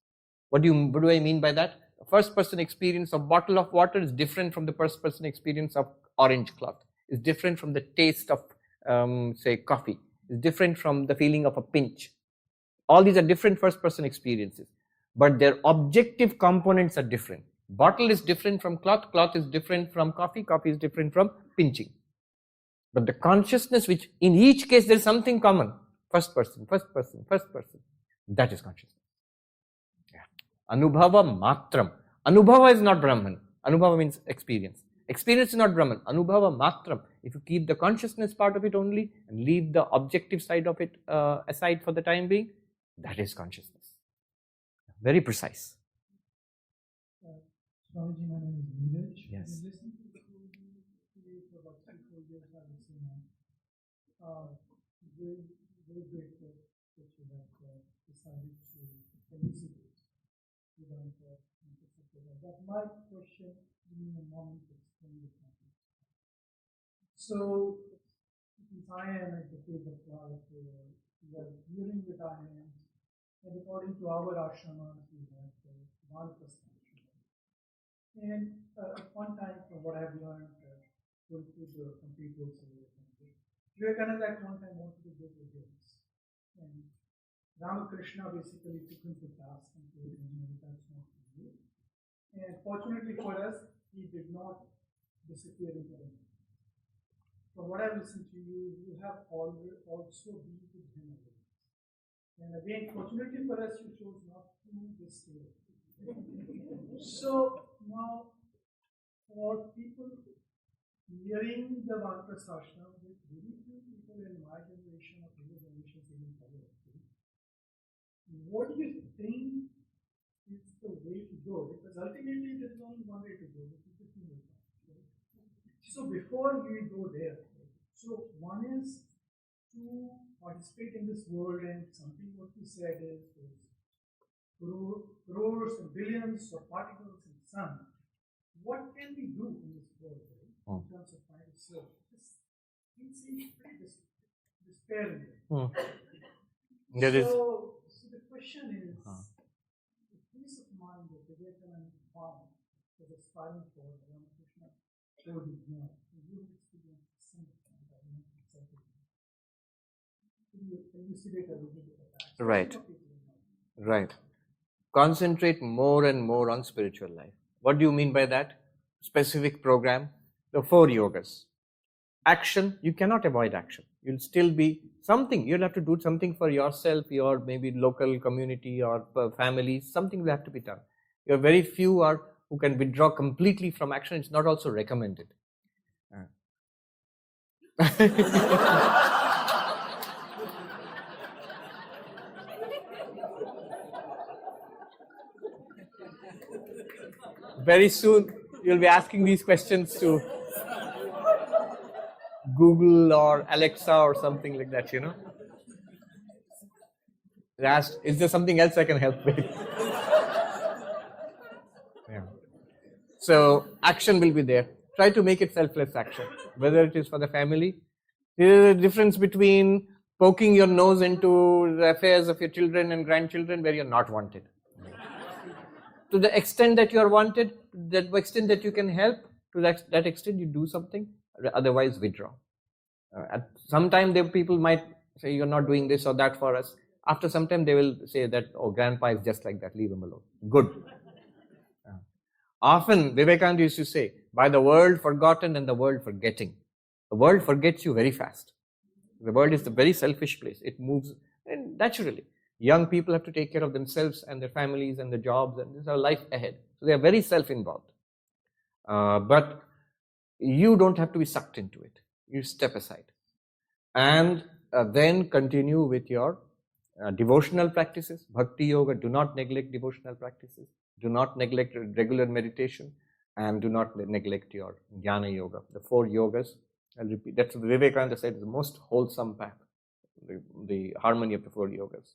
Speaker 3: What do I mean by that? The first person experience of bottle of water is different from the first person experience of orange cloth. It's different from the taste of, say, coffee. It's different from the feeling of a pinch. All these are different first person experiences. But their objective components are different. Bottle is different from cloth. Cloth is different from coffee. Coffee is different from pinching. But the consciousness, which in each case there is something common. First person. That is consciousness. Yeah. Anubhava matram. Anubhava is not Brahman. Anubhava means experience. Experience is not Brahman. Anubhava matram. If you keep the consciousness part of it only and leave the objective side of it aside for the time being, that is consciousness. Very precise.
Speaker 5: Swamiji, my name is Neeraj.
Speaker 3: Yes.
Speaker 5: I've been listening to you for about 3-4 years, I would say now. Very, very grateful that you have decided to elucidate vedanta and etc. But my question, give me a moment to explain the context. So, since I am at the phase of life where we are hearing with our hands, and according to our ashramas, we have the vedanta ashram. And at one time, from what I've learned, going through the complete books of Vivekananda at one time wanted to go to hills. And Ramakrishna basically took him to task and told him, that's not for you. And fortunately for us, he did not disappear into the night. From what I listened to you, you have also been with him again. And again, fortunately for us, you chose not to disappear. So now, for people hearing the Vedanta Sashram, with very few people in my generation or previous generations even follow it, what do you think is the way to go? Because ultimately there is only one way to go, which is the human path. Right? So before we go there, so one is to participate in this world, and something what you said is crores and billions of particles in the sun. What can we do in this world, right? In terms of trying to serve? It seems pretty despairing. So the question is, the peace of mind that Vivekananda found was aspiring for, Ramakrishna told you no. You experience the same thing that you have accepted. Can you elucidate a little bit of that?
Speaker 3: Right. Concentrate more and more on spiritual life. What do you mean by that? Specific program, the 4 yogas. Action, you cannot avoid action. You'll still be something. You'll have to do something for yourself, your maybe local community or family. Something will have to be done. There are very few who can withdraw completely from action. It's not also recommended. Very soon, you'll be asking these questions to Google or Alexa or something like that, Asked, is there something else I can help with? Yeah. So, action will be there. Try to make it selfless action, whether it is for the family. There is a difference between poking your nose into the affairs of your children and grandchildren where you're not wanted. to the extent that you are wanted, to the extent that you can help, to that extent you do something, otherwise withdraw. At some time people might say, you're not doing this or that for us. After some time they will say that, oh, grandpa is just like that, leave him alone. Good. Often Vivekananda used to say, by the world forgotten and the world forgetting. The world forgets you very fast. The world is a very selfish place. It moves and naturally. Young people have to take care of themselves and their families and their jobs, and there's a life ahead. So they are very self-involved. But you don't have to be sucked into it. You step aside. And then continue with your devotional practices. Bhakti yoga, do not neglect devotional practices. Do not neglect regular meditation. And do not neglect your jnana yoga. The 4 yogas, I'll repeat, that's what Vivekananda said, is the most wholesome path. The harmony of the 4 yogas.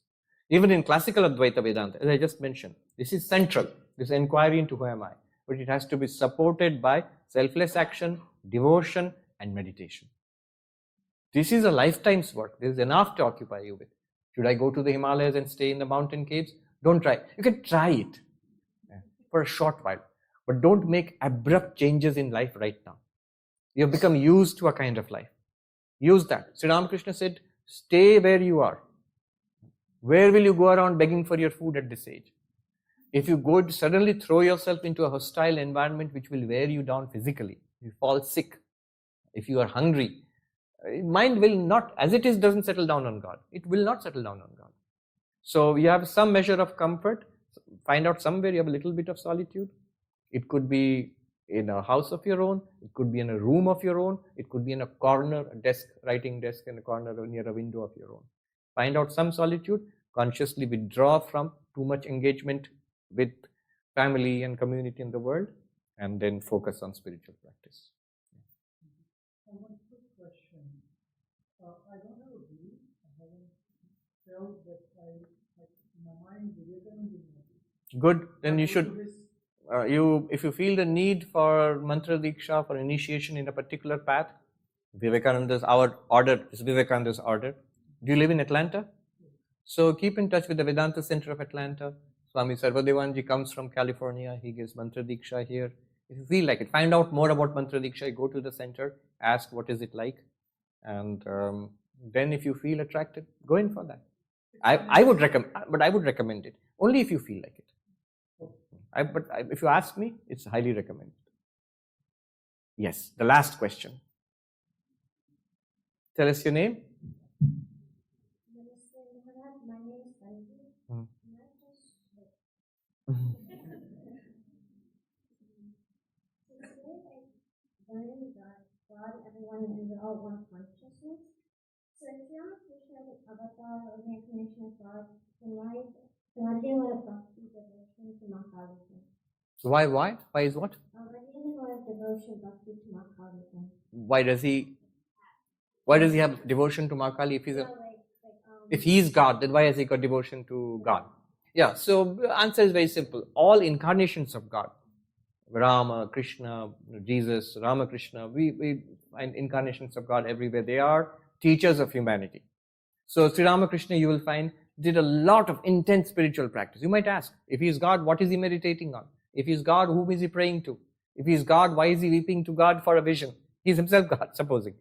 Speaker 3: Even in classical Advaita Vedanta, as I just mentioned, this is central, this inquiry into who am I. But it has to be supported by selfless action, devotion, and meditation. This is a lifetime's work. There is enough to occupy you with. Should I go to the Himalayas and stay in the mountain caves? Don't try. You can try it for a short while, but don't make abrupt changes in life right now. You have become used to a kind of life. Use that. Sri Ramakrishna said, stay where you are. Where will you go around begging for your food at this age? If you go to suddenly throw yourself into a hostile environment which will wear you down physically, you fall sick. If you are hungry, mind will not, as it is, doesn't settle down on God. It will not settle down on God. So you have some measure of comfort. Find out somewhere you have a little bit of solitude. It could be in a house of your own. It could be in a room of your own. It could be in a corner, a desk, writing desk in a corner or near a window of your own. Find out some solitude. Consciously withdraw from too much engagement with family and community in the world, and then focus on spiritual practice.
Speaker 5: One quick question. I don't have a view. I haven't felt that in my mind, Vivekananda did not.
Speaker 3: Good. Then you should. If you feel the need for mantra diksha, for initiation in a particular path, Vivekananda's our order is Vivekananda's order. Do you live in Atlanta? So keep in touch with the Vedanta Center of Atlanta. Swami Sarvadevanji comes from California. He gives mantra diksha here. If you feel like it, find out more about mantra diksha. Go to the center, ask what is it like, and then if you feel attracted, go in for that. I would recommend it only if you feel like it. If you ask me, it's highly recommended. Yes, the last question. Tell us your name.
Speaker 8: God, everyone is all one consciousness. So if Ramakrishna is an avatar or the incarnation of God, then why do you want to bhakti devotion to Mahakali?
Speaker 3: So why is what?
Speaker 8: Why do you want devotion bhakti to Mahakali?
Speaker 3: Why does he have devotion to Mahakali? If he is God, then why has he got devotion to God? Yeah, so the answer is very simple. All incarnations of God, Rama, Krishna, Jesus, Ramakrishna, we find incarnations of God everywhere. They are teachers of humanity. So Sri Ramakrishna, you will find, did a lot of intense spiritual practice. You might ask, if he is God, what is he meditating on? If he is God, whom is he praying to? If he is God, why is he weeping to God for a vision? He is himself God, supposing.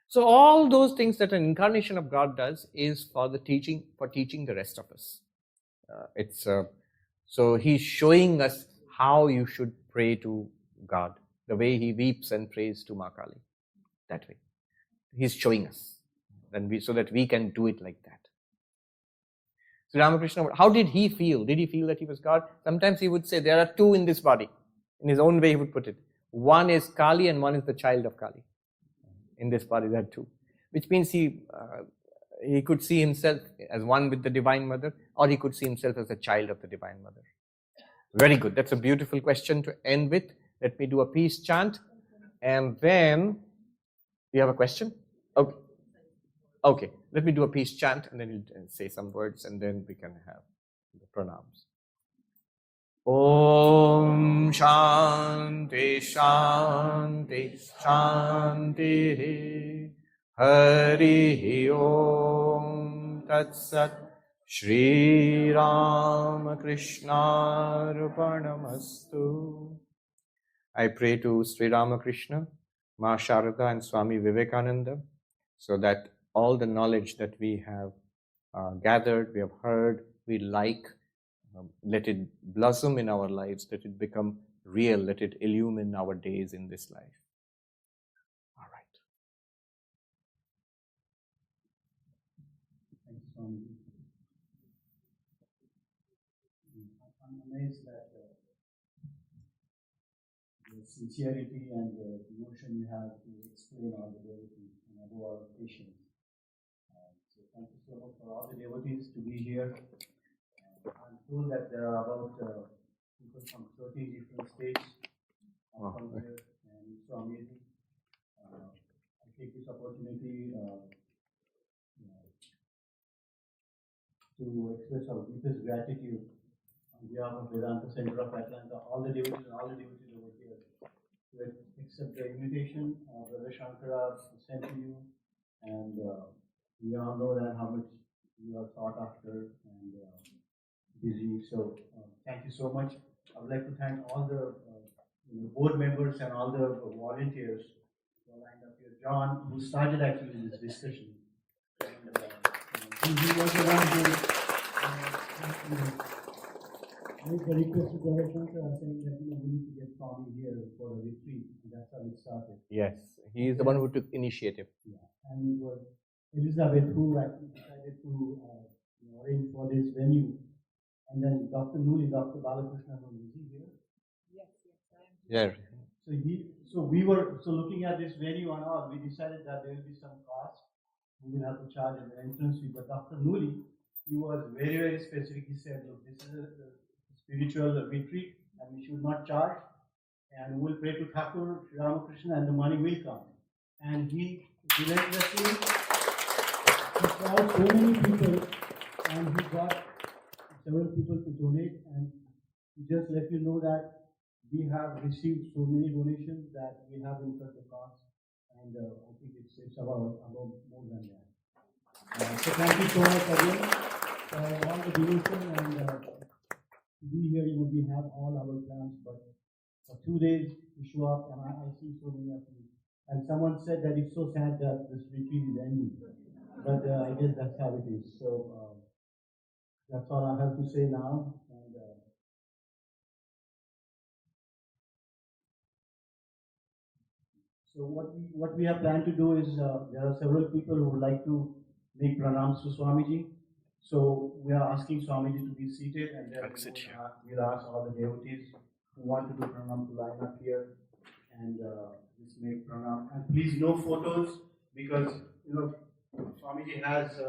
Speaker 3: So all those things that an incarnation of God does is for teaching the rest of us. So he's showing us how you should pray to God, the way he weeps and prays to Mahakali. That way. He's showing us, so that we can do it like that. So Ramakrishna, how did he feel? Did he feel that he was God? Sometimes he would say, there are 2 in this body. In his own way he would put it. One is Kali and one is the child of Kali. In this body there are 2. Which means he could see himself as one with the Divine Mother, or he could see himself as a child of the Divine Mother. Very good. That's a beautiful question to end with. Let me do a peace chant. And then, you have a question? Okay. Let me do a peace chant and then you'll say some words and then we can have the pranams. Om Shanti Shanti Shanti Hari Om Tat Sat Shri Ram Krishna Arpanamastu. I pray to Sri Ramakrishna, Ma Sharada and Swami Vivekananda, so that all the knowledge that we have gathered, we have heard, we like, let it blossom in our lives, let it become real, let it illumine our days in this life. All right.
Speaker 9: Thank you, Swami. I'm amazed that the sincerity and the devotion you have to explain all the devotees and above all patience. So thank you so much for all the devotees to be here. I'm told that there are about people from 13 different states come here, and it's so amazing. I take this opportunity to express our deepest gratitude on behalf of Vedanta Center of Atlanta, all the devotees and all the devotees over here, to accept the invitation Brother Shankara sent to you, and we all know that how much you are sought after and busy. So thank you so much. I would like to thank all the board members and all the volunteers who are lined up here. John, who started actually this discussion, and he was the one who made the request to Brother Shankara saying that we need to get Swami here for a retreat, and that's how it started.
Speaker 3: Yes, he is the one who took initiative.
Speaker 9: Yeah, and it was Elizabeth who actually decided to arrange for this venue. And then Dr. Nuli, Dr. Balakrishna, is he here?
Speaker 1: Yes, I am.
Speaker 3: Yeah.
Speaker 9: So we were looking at this venue and all. We decided that there will be some cost. We will have to charge an entrance fee. But Dr. Nuli, he was very, very specific. He said, look, this is a spiritual retreat and we should not charge. And we will pray to Thakur, Sri Ramakrishna, and the money will come. And he relentlessly called so many people, and he got several people to donate. And just let you know that we have received so many donations that we have incurred the cost, and I think it's about more than that. So thank you so much again for all the devotion, and to be here. We have all our plans, but for 2 days we show up, and I see so many of you. And someone said that it's so sad that this retreat is ending, but I guess that's how it is. So that's all I have to say now. And so what we have planned to do is there are several people who would like to make pranams to Swamiji. So we are asking Swamiji to be seated, and then we'll ask all the devotees who want to do pranam to line up here and just make pranam. And please no photos, because Swamiji has